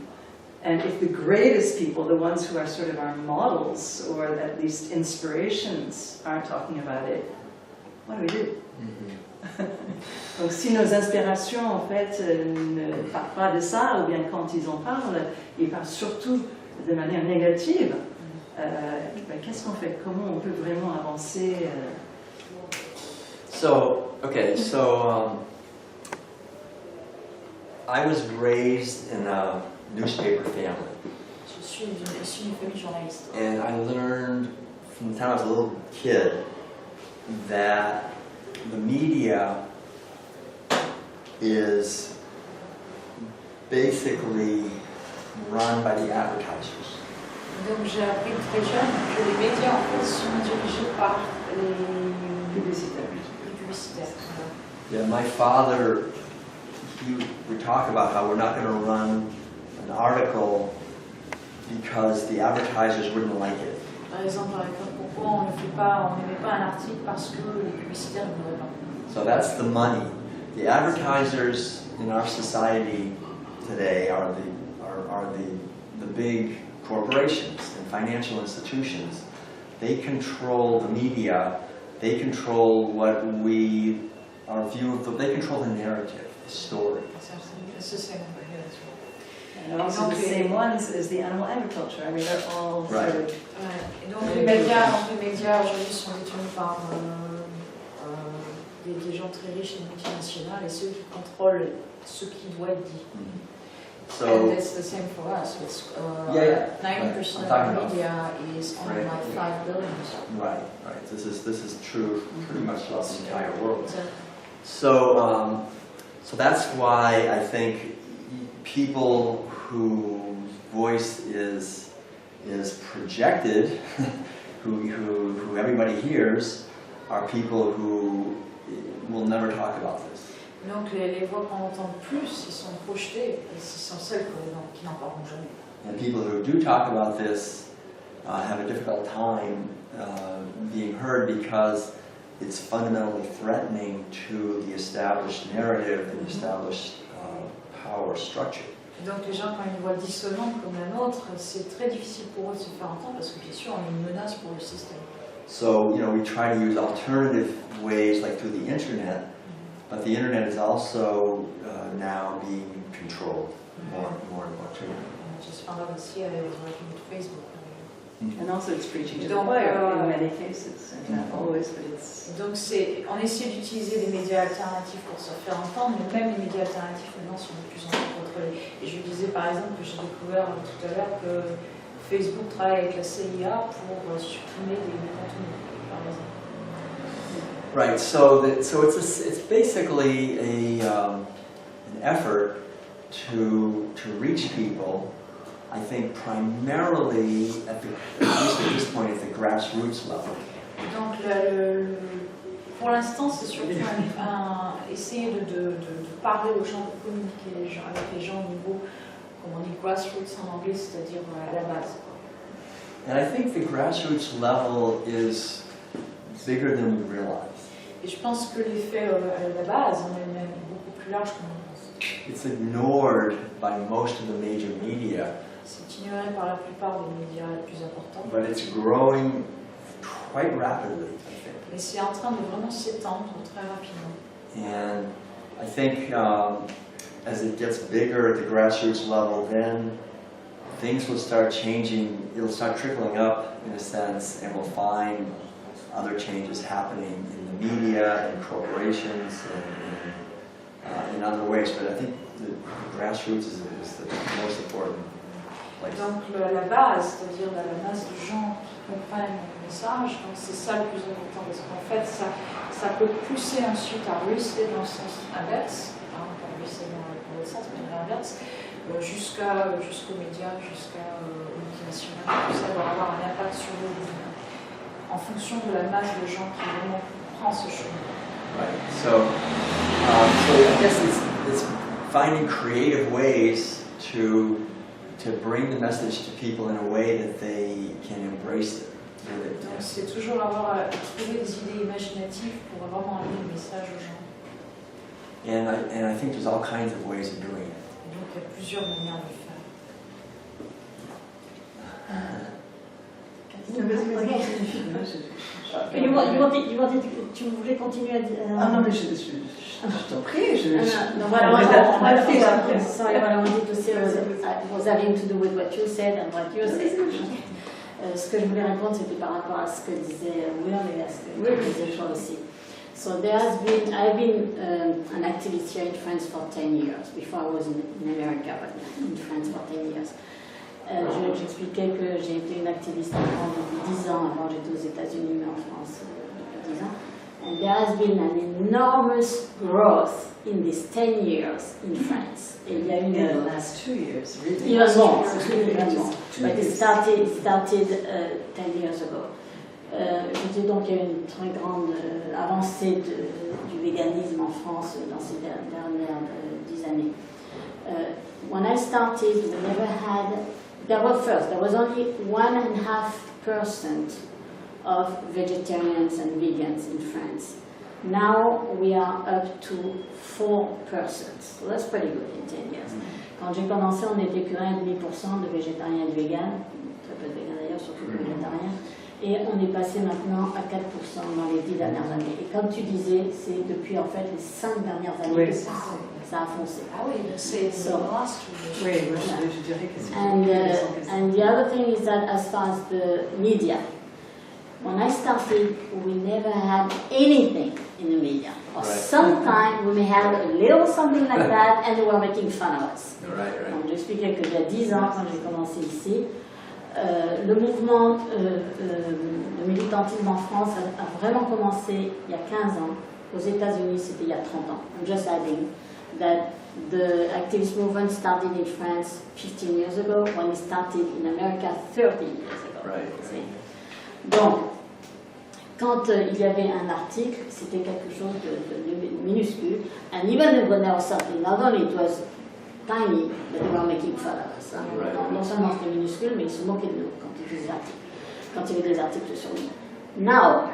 [SPEAKER 3] if the greatest people, the ones who are sort of our models, or at least inspirations, aren't talking about it, what do we do? Donc si nos inspirations, en fait, ne parlent pas de ça, ou bien quand ils en parlent surtout de manière négative, qu'est-ce qu'on fait? Comment on peut vraiment avancer?
[SPEAKER 2] So, okay, so I was raised in a newspaper family.
[SPEAKER 1] Je suis issue d'une famille journaliste.
[SPEAKER 2] And I learned from the time I was a little kid that the media is basically run by the advertisers.
[SPEAKER 1] Donc j'ai appris très jeune que les médias en fait sont dirigés par les publicitaires.
[SPEAKER 2] Yeah, my father, he would talk about how we're not going to run an article because the advertisers wouldn't like it.
[SPEAKER 1] Par exemple, pourquoi on ne met pas un article parce que les publicitaires ne voudraient pas.
[SPEAKER 2] So that's the money. The advertisers in our society today are the big corporations and financial institutions. They control the media. They control our view of they control the narrative, the story.
[SPEAKER 1] It's the same over here as well.
[SPEAKER 3] And also the same ones as the animal agriculture. I mean, they're all
[SPEAKER 2] right.
[SPEAKER 3] Sort of...
[SPEAKER 1] Et donc les médias aujourd'hui sont détenus par des gens très riches et multinationales et ceux qui contrôlent ce qui doit être dit.
[SPEAKER 2] So,
[SPEAKER 1] and it's the same for us. It's 90% of the media is only like 5 billion.
[SPEAKER 2] Right. This is true pretty much throughout the entire world. So that's why I think people whose voice is projected, who everybody hears, are people who will never talk about this.
[SPEAKER 1] Donc les voix qu'on entend le plus, ils sont projetées, et ce sont celles qui n'en parleront jamais.
[SPEAKER 2] And people who do talk about this have a difficult time being heard because it's fundamentally threatening to the established narrative and established power structure.
[SPEAKER 1] Donc les gens, quand ils ont une voix dissonante comme la nôtre, c'est très difficile pour eux de se faire entendre parce que bien sûr on est une menace pour le système.
[SPEAKER 2] So, we try to use alternative ways like through the internet, but the internet is also now being controlled more and more too.
[SPEAKER 1] Just found out this year I was working with Facebook.
[SPEAKER 3] And also it's preaching to the choir in many cases, not always, but it's...
[SPEAKER 1] Donc on essaie d'utiliser des médias alternatifs pour se faire entendre, mais même les médias alternatifs maintenant sont de plus en plus contrôlés. Et je disais par exemple que j'ai découvert tout à l'heure que Facebook travaille avec la CIA pour supprimer des contenus, par exemple.
[SPEAKER 2] Right. So it's basically an effort to reach people. I think primarily at least at this point at the grassroots level.
[SPEAKER 1] Donc pour l'instant c'est surtout essayer de parler aux gens, de communiquer avec les gens au niveau, comme on dit grassroots en anglais, c'est-à-dire à la base.
[SPEAKER 2] And I think the grassroots level is bigger than we realize.
[SPEAKER 1] Et je pense que l'effet à la base en elle-même est beaucoup plus plus large qu'on en pense.
[SPEAKER 2] It's ignored by most of the major media,
[SPEAKER 1] C'est ignoré par la plupart des médias les plus importants.
[SPEAKER 2] but it's growing quite rapidly, I think.
[SPEAKER 1] Mais c'est en train de vraiment s'étendre très rapidement.
[SPEAKER 2] And I think as it gets bigger at the grassroots level, then things will start changing. It'll start trickling up in a sense, and we'll find other changes happening in the media, in corporations, and in other ways. But I think the grassroots is the most important place.
[SPEAKER 1] Donc la base, c'est-à-dire la masse de gens qui comprennent le message, donc c'est ça le plus important, parce qu'en fait ça peut pousser ensuite à ruisseler dans le sens inverse, pas ruisseler dans l'autre sens, mais dans l'inverse, jusqu'aux médias, aux multinationales, tout ça va avoir un impact sur le mouvement, en fonction de la masse de gens qui vraiment prend ce chemin.
[SPEAKER 2] Right. So I guess it's finding creative ways to bring the message to people in a way that they can embrace it.
[SPEAKER 1] Donc c'est toujours avoir à trouver des idées imaginatives pour vraiment amener le message aux gens.
[SPEAKER 2] And I think there's all kinds of ways of doing it.
[SPEAKER 1] Et donc il y a plusieurs manières de le faire.
[SPEAKER 4] Tu voulais continuer à dire.
[SPEAKER 3] Ah non, mais je t'en prie,
[SPEAKER 4] No, what I wanted to say was having to do with what you said and what you said. Ce que je voulais répondre, c'était par rapport à ce que disait Will et à ce que disait Sean aussi. So I've been an activist here in France for 10 years. Before I was in America, but in France for 10 years. J'expliquais que j'ai été une activiste en France depuis 10 ans. Avant, j'étais aux États-Unis, mais en France depuis 10 ans. And there has been an enormous growth in these 10 years in France. Et il y a une
[SPEAKER 3] in the last 2 years, really.
[SPEAKER 4] Even more. But it started 10 years ago. Je dis donc qu'il y a une très grande avancée du véganisme en France dans ces dernières 10 années. When I started, we never had. There was only 1.5% of vegetarians and vegans in France. Now we are up to 4%. So that's pretty good in 10 years. Quand j'ai commencé, on n'était que 1,5% de végétariens et de véganes, très peu de véganes d'ailleurs, surtout de végétariens. Et on est passé maintenant à 4% dans les 10 dernières années. Et comme tu disais, c'est depuis en fait les 5 dernières années que ça a foncé.
[SPEAKER 1] Ah oui, c'est
[SPEAKER 3] Oui, je dirais que c'est
[SPEAKER 4] and the other thing is that as far as the media, when I started, we never had anything in the media. Or sometimes we may have a little something like that and they were making fun of us. Donc j'expliquais qu'il y a 10 ans, quand j'ai commencé ici, le mouvement de militantisme en France a vraiment commencé il y a 15 ans. Aux États-Unis, c'était il y a 30 ans. I'm just adding that the activist movement started in France 15 years ago, when it started in America 30 years ago.
[SPEAKER 2] Right.
[SPEAKER 4] Donc, quand il y avait un article, c'était quelque chose de minuscule. And even when there was something, not only it was tiny, but they were making fun of us. Non seulement c'était minuscule, mais ils se moquaient de nous quand il y avait des articles sur nous. Now,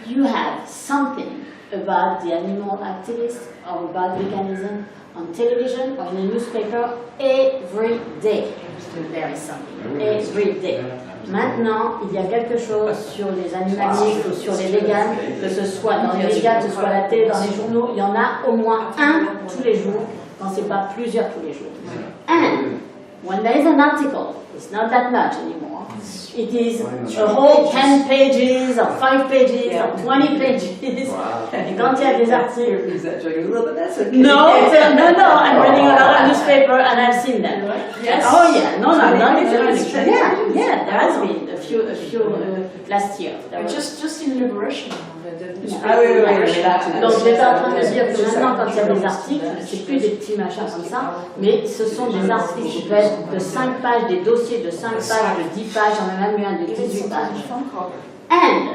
[SPEAKER 4] you have something about the animal activists or about veganism on television or in a newspaper every day. There is something every day. Maintenant, il y a quelque chose sur les animalistes ou sur les véganes, que ce soit dans les médias, que ce soit à la télé, dans les journaux, il y en a au moins un tous les jours, quand ce n'est pas plusieurs tous les jours. And when there is an article, it's not that much anymore. It is a whole 10 pages, or 5 pages, or 20 pages. Et quand il y a des articles... No, I'm reading a lot of newspaper and I've seen them.
[SPEAKER 1] Yes.
[SPEAKER 4] Oh yeah, no, not extremely. Yeah, there has been a few last year.
[SPEAKER 1] Just in liberation.
[SPEAKER 3] Ah oui.
[SPEAKER 4] Donc j'étais en train de dire que maintenant quand il y a des articles, c'est plus des petits machins comme ça, mais ce sont des articles qui peuvent être de 5 pages, des dossiers de 5 pages, de 10 pages, j'en ai même eu un de 18 pages. And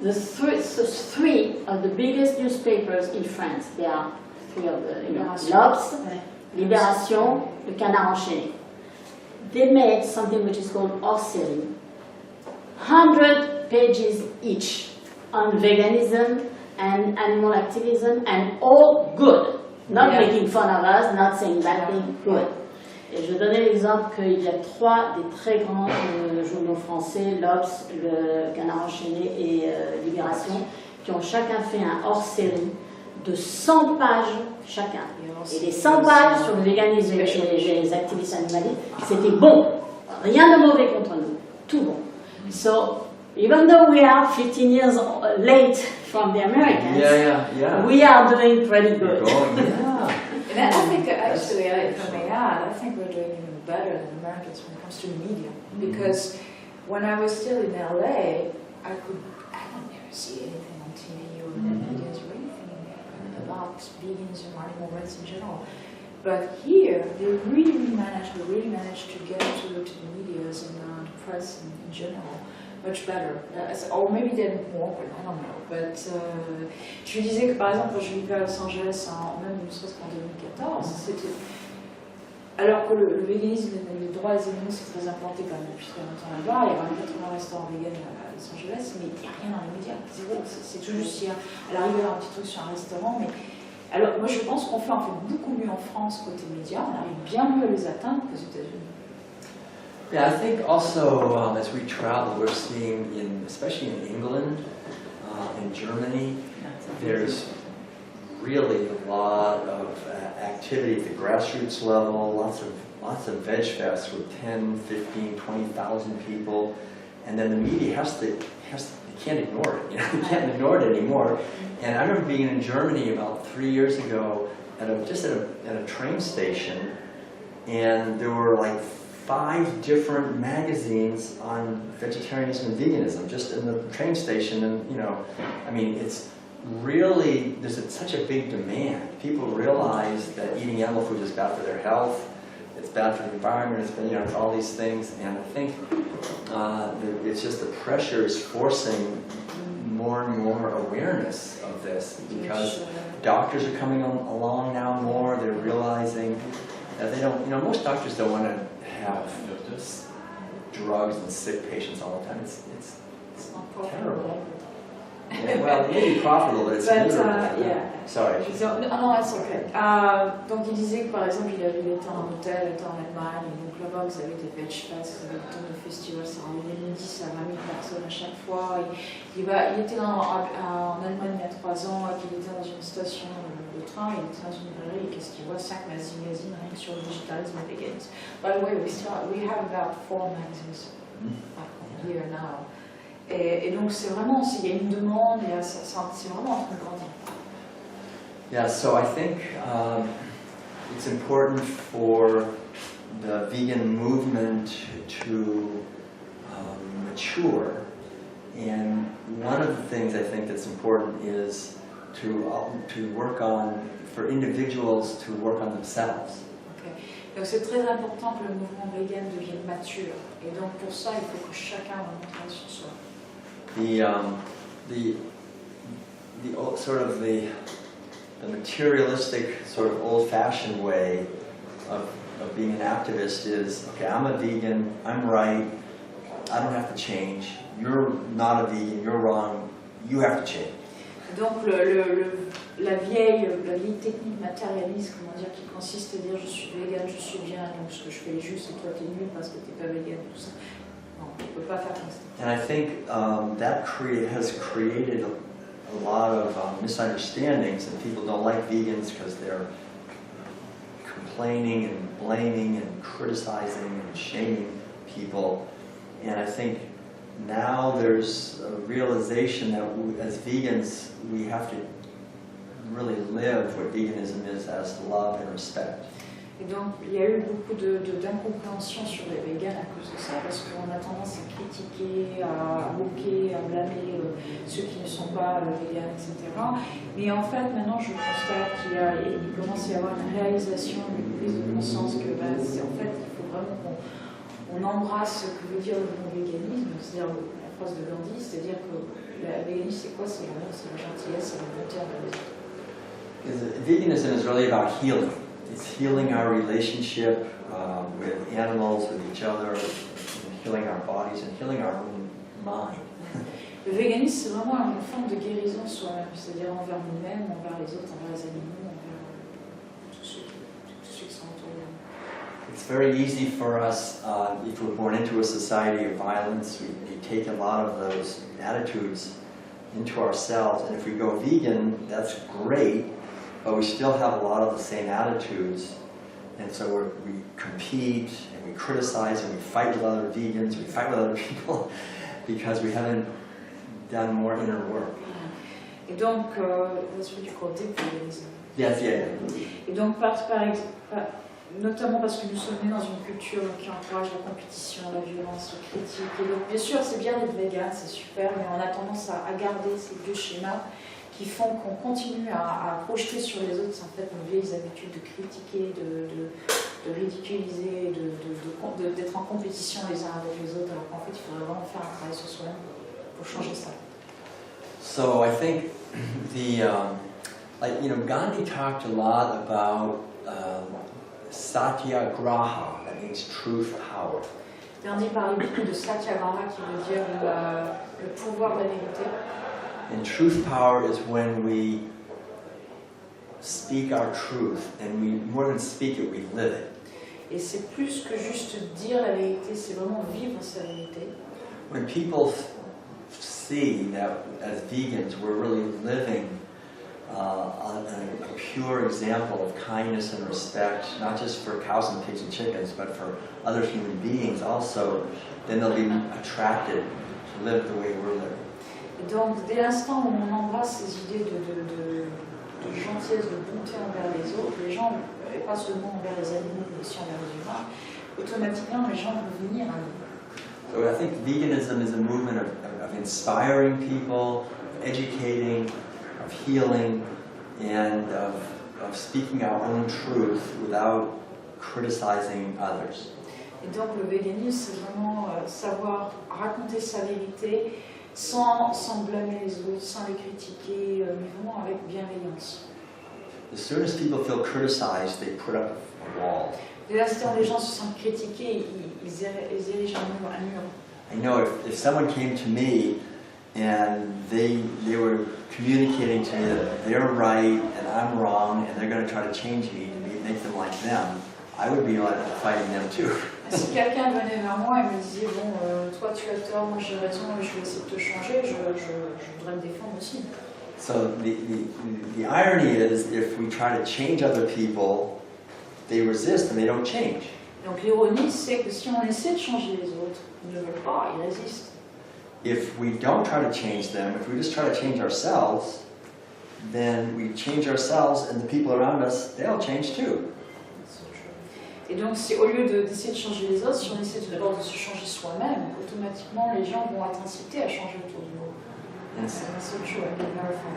[SPEAKER 4] the three of the biggest newspapers in France, there are 3 of the L'Obs, Libération, Le Canard enchaîné. They made something which is called hors-série, 100 pages each on veganism and animal activism, and all good. Not
[SPEAKER 1] Yeah.
[SPEAKER 4] making fun of us, not saying bad things, good. Et je donnais l'exemple qu'il y a 3 des très grands journaux français, l'Obs, le Canard enchaîné et Libération, qui ont chacun fait un hors-série de 100 pages chacun. Et les 100 pages sur le véganisme et les activistes animalistes, c'était bon. Rien de mauvais contre nous. Tout bon. So, even though we are 15 years late from the Americans, we are doing pretty good.
[SPEAKER 1] And I think, actually, if I may add, I think we're doing even better than Americans when it comes to media. Because when I was still in LA, I would never see anything on TV or in the videos or anything about vegans and animal rights in general. But here, they really managed to get to the medias and the press in general much better. Or maybe they didn't want it, I don't know. But je lui disais que par exemple, quand je vivais à Los Angeles, même ne serait-ce qu'en 2014, c'était. Alors que le véganisme et les droits des animaux, c'est très implanté quand même depuis très longtemps là-bas. Il y a 80 restaurants véganes à Los Angeles, mais il n'y a rien dans les médias, zéro. C'est tout juste, à l'arrivée d'un petit truc sur un restaurant, mais. Alors, moi je pense qu'on fait en fait beaucoup mieux en France côté médias, on arrive bien mieux à les atteindre qu'aux États-Unis.
[SPEAKER 2] Yeah, I think also as we travel, we're seeing, especially in England, in Germany, there's really a lot of activity at the grassroots level, lots of veg fests with 10, 15, 20,000 people, and then the media they can't ignore it, they can't ignore it anymore. And I remember being in Germany about 3 years ago at a train station, and there were like 5 different magazines on vegetarianism and veganism just in the train station. And I mean, it's really, there's such a big demand. People realize that eating animal food is bad for their health, it's bad for the environment, it's all these things. And I think it's just the pressure is forcing more and more awareness of this, because doctors are coming along now more. They're realizing that they don't, most doctors don't want to have drugs and sick patients all the time. It's terrible. Yeah, well, it may be profitable, but it's miserable.
[SPEAKER 1] Yeah.
[SPEAKER 2] Sorry.
[SPEAKER 1] Non, it's okay. Donc il disait que par exemple il était en hôtel, il était en Allemagne, et donc là-bas vous avez des veg fests, vous avez tant de festivals, ça ramène 10 à 20 000 personnes à chaque fois. Il était en Allemagne il y a 3 ans, et qu'il était dans une station de train, il était dans une librairie, et qu'est-ce qu'il voit 5 magazines rien que sur le digitalisme et véganisme. By the way, we have about 4 magazines here now. Et donc c'est vraiment, il y a une demande, c'est vraiment en train de grandir.
[SPEAKER 2] Yeah, so I think it's important for the vegan movement to mature. And one of the things I think that's important is to work on, for individuals to work on themselves.
[SPEAKER 1] Okay. Donc c'est très important que le mouvement vegan devienne mature. Et donc pour ça, il faut que chacun remonte sur soi.
[SPEAKER 2] The materialistic, sort of old-fashioned way of being an activist is, okay, I'm a vegan, I'm right, I don't have to change, you're not a vegan, you're wrong, you have to change.
[SPEAKER 1] Donc la vieille technique matérialiste, comment dire, qui consiste à dire je suis vegan, je suis bien, donc ce que je fais est juste et toi t'es nul parce que t'es pas vegan, tout ça. Non, on peut pas faire comme ça.
[SPEAKER 2] And I think that has created a lot of misunderstandings, and people don't like vegans because they're complaining and blaming and criticizing and shaming people. And I think now there's a realization that as vegans we have to really live what veganism is as love and respect.
[SPEAKER 1] Et donc, il y a eu beaucoup d'incompréhension sur les véganes à cause de ça, parce qu'on a tendance à critiquer, à moquer, à blâmer ceux qui ne sont pas véganes, etc. Mais en fait, maintenant, je constate qu'il commence à y avoir une réalisation, une prise de conscience que, en fait, il faut vraiment qu'on embrasse ce que veut dire le bon véganisme, c'est-à-dire la phrase de Gandhi, c'est-à-dire que le véganisme, c'est quoi? C'est l'amour, c'est la gentillesse, c'est la bonté envers les autres.
[SPEAKER 2] Veganism is really about healing. It's healing our relationship with animals, with each other, healing our bodies, and healing our own mind.
[SPEAKER 1] Le véganisme, c'est vraiment une forme de guérison soi-même, c'est-à-dire envers nous-mêmes, envers les autres, envers les animaux, envers
[SPEAKER 2] very easy for us, if we're born into a society of violence, we take a lot of those attitudes into ourselves, and if we go vegan, that's great, but we still have a lot of the same attitudes, and so we compete, and we criticize, and we fight with other vegans, we fight with other people, because we haven't done more inner work.
[SPEAKER 1] Et donc, that's what you call deep veganism.
[SPEAKER 2] Yes, yeah.
[SPEAKER 1] Et donc, notamment parce que nous sommes nés dans une culture qui encourage la compétition, la violence, la critique. Et donc, bien sûr, c'est bien d'être vegan, c'est super, mais on a tendance à garder ces vieux schémas qui font qu'on continue à projeter sur les autres en fait nos vieilles habitudes de critiquer, de ridiculiser, d'être en compétition les uns avec les autres, alors qu'en fait, il faudrait vraiment faire un travail sur soi-même pour changer ça.
[SPEAKER 2] So I think Gandhi talked a lot about satyagraha, that means truth power.
[SPEAKER 1] Gandhi parlait beaucoup de satyagraha qui veut dire le pouvoir de la vérité.
[SPEAKER 2] And truth power is when we speak our truth, and we more than speak it, we live it.
[SPEAKER 1] Et c'est plus que juste dire la vérité, c'est vraiment vivre sa vérité.
[SPEAKER 2] When people see that as vegans we're really living a pure example of kindness and respect, not just for cows and pigs and chickens, but for other human beings also, then they'll be attracted to live the way we're living.
[SPEAKER 1] Et donc, dès l'instant où on embrasse ces idées de gentillesse, de bonté envers les autres, les gens, et pas seulement envers les animaux, mais aussi envers les humains, automatiquement les gens vont venir à nous.
[SPEAKER 2] So I think veganism is a movement of inspiring people, of educating, of healing, and of speaking our own truth without criticizing others.
[SPEAKER 1] Et donc le véganisme, c'est vraiment savoir raconter sa vérité sans blâmer les autres, sans les critiquer, mais vraiment avec bienveillance.
[SPEAKER 2] As soon as people feel criticized, they put up a wall.
[SPEAKER 1] Dès l'instant où les gens se sentent critiqués, ils érigent un mur.
[SPEAKER 2] I know if someone came to me and they were communicating to me that they're right and I'm wrong and they're going to try to change me to make them like them, I would be like fighting them too.
[SPEAKER 1] Si quelqu'un venait vers moi et me disait bon, toi tu as tort, moi j'ai raison, je vais essayer de te changer, je voudrais me défendre aussi.
[SPEAKER 2] So the irony is, if we try to change other people, they resist and they don't change.
[SPEAKER 1] Donc l'ironie, c'est que si on essaie de changer les autres, ils ne veulent pas, ils résistent.
[SPEAKER 2] If we don't try to change them, if we just try to change ourselves, then we change ourselves and the people around us, they'll change too.
[SPEAKER 1] Et donc, c'est au lieu d'essayer de changer les autres, si on essaie d'abord de se changer soi-même, automatiquement les gens vont être incités à changer autour de nous.
[SPEAKER 2] Yes.
[SPEAKER 1] C'est true, I can verify.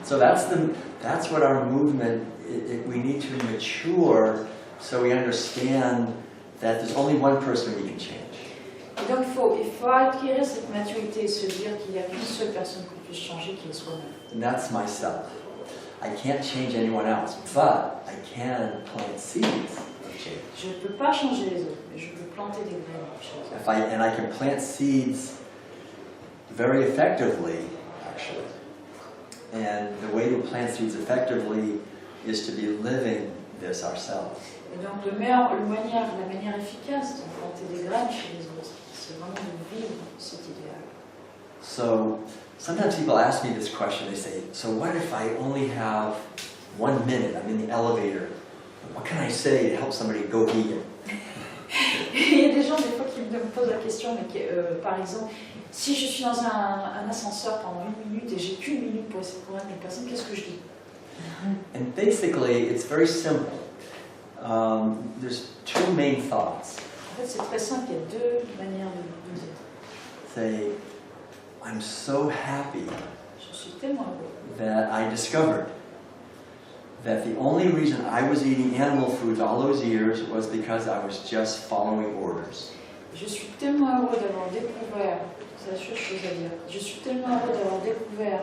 [SPEAKER 2] So that's what our movement, we need to mature so we understand that there's only one person we can change.
[SPEAKER 1] Et donc, il faut acquérir cette maturité et se dire qu'il n'y a qu'une seule personne qu'on puisse changer, qui est soi-même.
[SPEAKER 2] And that's myself. I can't change anyone else, but I can plant seeds.
[SPEAKER 1] Je ne peux pas changer les autres, mais je peux planter des graines chez les autres.
[SPEAKER 2] And I can plant seeds very effectively, actually. And the way to plant seeds effectively is to be living this ourselves.
[SPEAKER 1] Et donc, la manière efficace de planter des graines chez les autres, c'est vraiment de vivre cet idéal.
[SPEAKER 2] So sometimes people ask me this question. They say, "So what if I only have 1 minute? I'm in the elevator. What can I say to help somebody go vegan?"
[SPEAKER 1] Il y a des gens, des fois, qui me posent la question, mais par exemple, si je suis dans un ascenseur pendant 1 minute et j'ai qu'1 minute pour essayer de convaincre une personne, qu'est-ce que je dis?
[SPEAKER 2] And basically, it's very simple. There's 2 main thoughts.
[SPEAKER 1] En fait, c'est très simple, il y a 2 manières de dire.
[SPEAKER 2] Say, I'm so happy
[SPEAKER 1] Je suis tellement heureux
[SPEAKER 2] that I discovered that the only reason I was eating animal foods all those years was because I was just following orders.
[SPEAKER 1] Je suis tellement heureux d'avoir découvert, c'est la seule chose à dire, je suis tellement heureux d'avoir découvert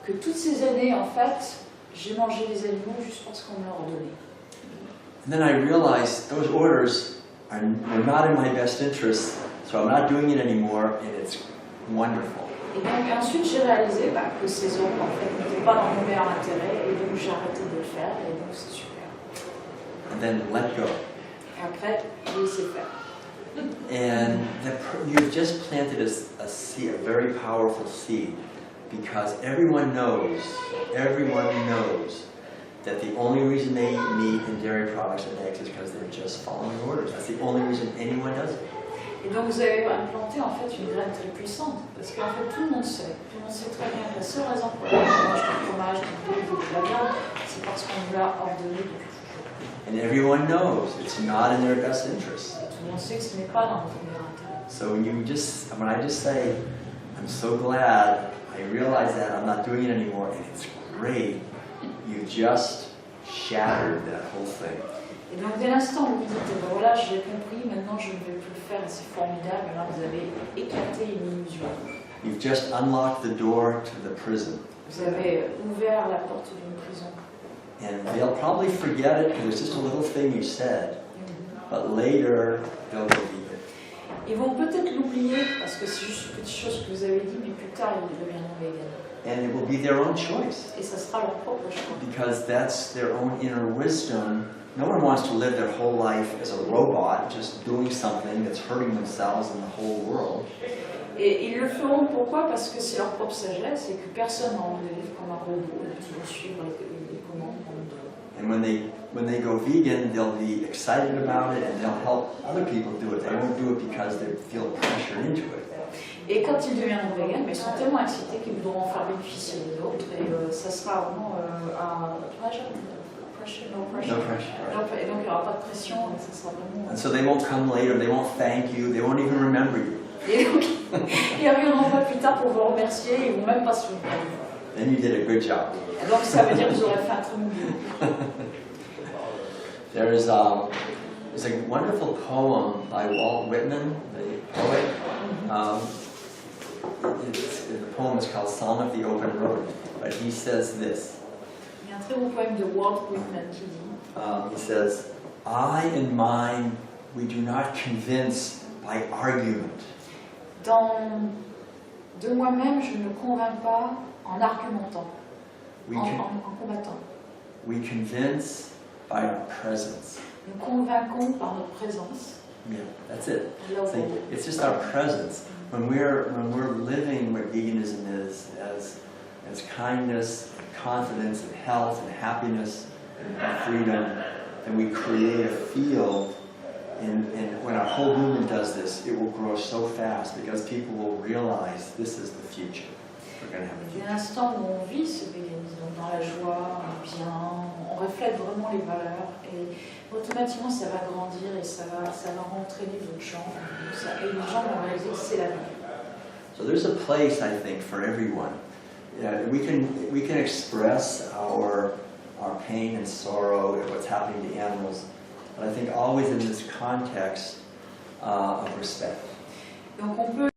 [SPEAKER 1] que toutes ces années, en fait, j'ai mangé les animaux juste parce qu'on me l'a ordonné.
[SPEAKER 2] And then I realized those orders were not in my best interest, so I'm not doing it anymore, and it's wonderful.
[SPEAKER 1] Et donc ensuite j'ai réalisé que ces ordres en fait n'étaient pas dans mon meilleur intérêt, et donc j'ai arrêté de le faire, et donc c'est super.
[SPEAKER 2] And then let go.
[SPEAKER 1] Et après, vous laissez faire.
[SPEAKER 2] And you've just planted a seed, a very powerful seed, because everyone knows that the only reason they eat meat and dairy products and eggs is because they're just following orders. That's the only reason anyone does it.
[SPEAKER 1] Et donc vous avez implanté en fait une graine très puissante, parce qu'en fait tout le monde sait très bien que la seule raison pour laquelle on mange du fromage, du bœuf, de la viande, c'est parce qu'on nous l'a ordonné depuis toujours.
[SPEAKER 2] And everyone knows it's not in their best interest.
[SPEAKER 1] Et tout le monde sait que ce n'est pas dans notre meilleur intérêt.
[SPEAKER 2] So when I just say, I'm so glad I realize that I'm not doing it anymore and it's great, you just shattered that whole thing.
[SPEAKER 1] Et donc dès l'instant où vous dites, ben voilà, j'ai compris, maintenant je ne vais plus le faire et c'est formidable, alors vous avez éclaté une illusion.
[SPEAKER 2] You've just unlocked the door to the prison.
[SPEAKER 1] Vous avez ouvert la porte d'une prison.
[SPEAKER 2] And they'll probably forget it because it's just a little thing you said, but later they'll go vegan.
[SPEAKER 1] Ils vont peut-être l'oublier parce que c'est juste une petite chose que vous avez dit, mais plus tard ils deviendront véganes.
[SPEAKER 2] And it will be their own choice.
[SPEAKER 1] Et ça sera leur propre choix.
[SPEAKER 2] Because that's their own inner wisdom. No one wants to live their whole life as a robot, just doing something that's hurting themselves and the whole world.
[SPEAKER 1] Et ils le feront pourquoi? Parce que c'est leur propre sagesse et que personne n'a envie de vivre comme un robot et de toujours suivre les commandes qu'on nous donne.
[SPEAKER 2] And when they go vegan, they'll be excited about it and they'll help other people do it. They won't do it because they feel pressured into it.
[SPEAKER 1] Et quand ils deviendront véganes, ils sont tellement excités qu'ils voudront en faire bénéficier les autres et ça sera vraiment no pressure. Et donc il n'y aura pas de pression et ça sera vraiment...
[SPEAKER 2] And so they won't come later, they won't thank you, they won't even remember you.
[SPEAKER 1] Et donc ils reviendront pas plus tard pour vous remercier et ils ne vont même pas se souvenir.
[SPEAKER 2] Then you did a good job.
[SPEAKER 1] Et donc ça veut dire que vous aurez fait un très bon boulot.
[SPEAKER 2] There's a wonderful poem by Walt Whitman, the poet. The poem is called Song of the Open Road, but he says this.
[SPEAKER 1] Il y a un très beau poème de Walt Whitman qui dit.
[SPEAKER 2] He says, I and mine, we do not convince by argument.
[SPEAKER 1] De moi-même, je ne convainc pas en argumentant, en combattant.
[SPEAKER 2] We convince by our presence.
[SPEAKER 1] Nous convainquons par notre présence.
[SPEAKER 2] Yeah, that's it. It's just our presence. When we're living what veganism is as kindness, and confidence, and health, and happiness, and freedom, then we create a field. And when our whole movement does this, it will grow so fast because people will realize this is the future. We're going to have a future.
[SPEAKER 1] Dès l'instant où on vit ce véganisme, dans la joie, le bien, on reflète vraiment les valeurs et automatiquement ça va grandir et ça va entraîner d'autres gens. Et les gens vont réaliser que c'est la vie.
[SPEAKER 2] So there's a place, I think, for everyone. We can express our pain and sorrow at what's happening to animals, but I think always in this context of respect.
[SPEAKER 1] Donc on peut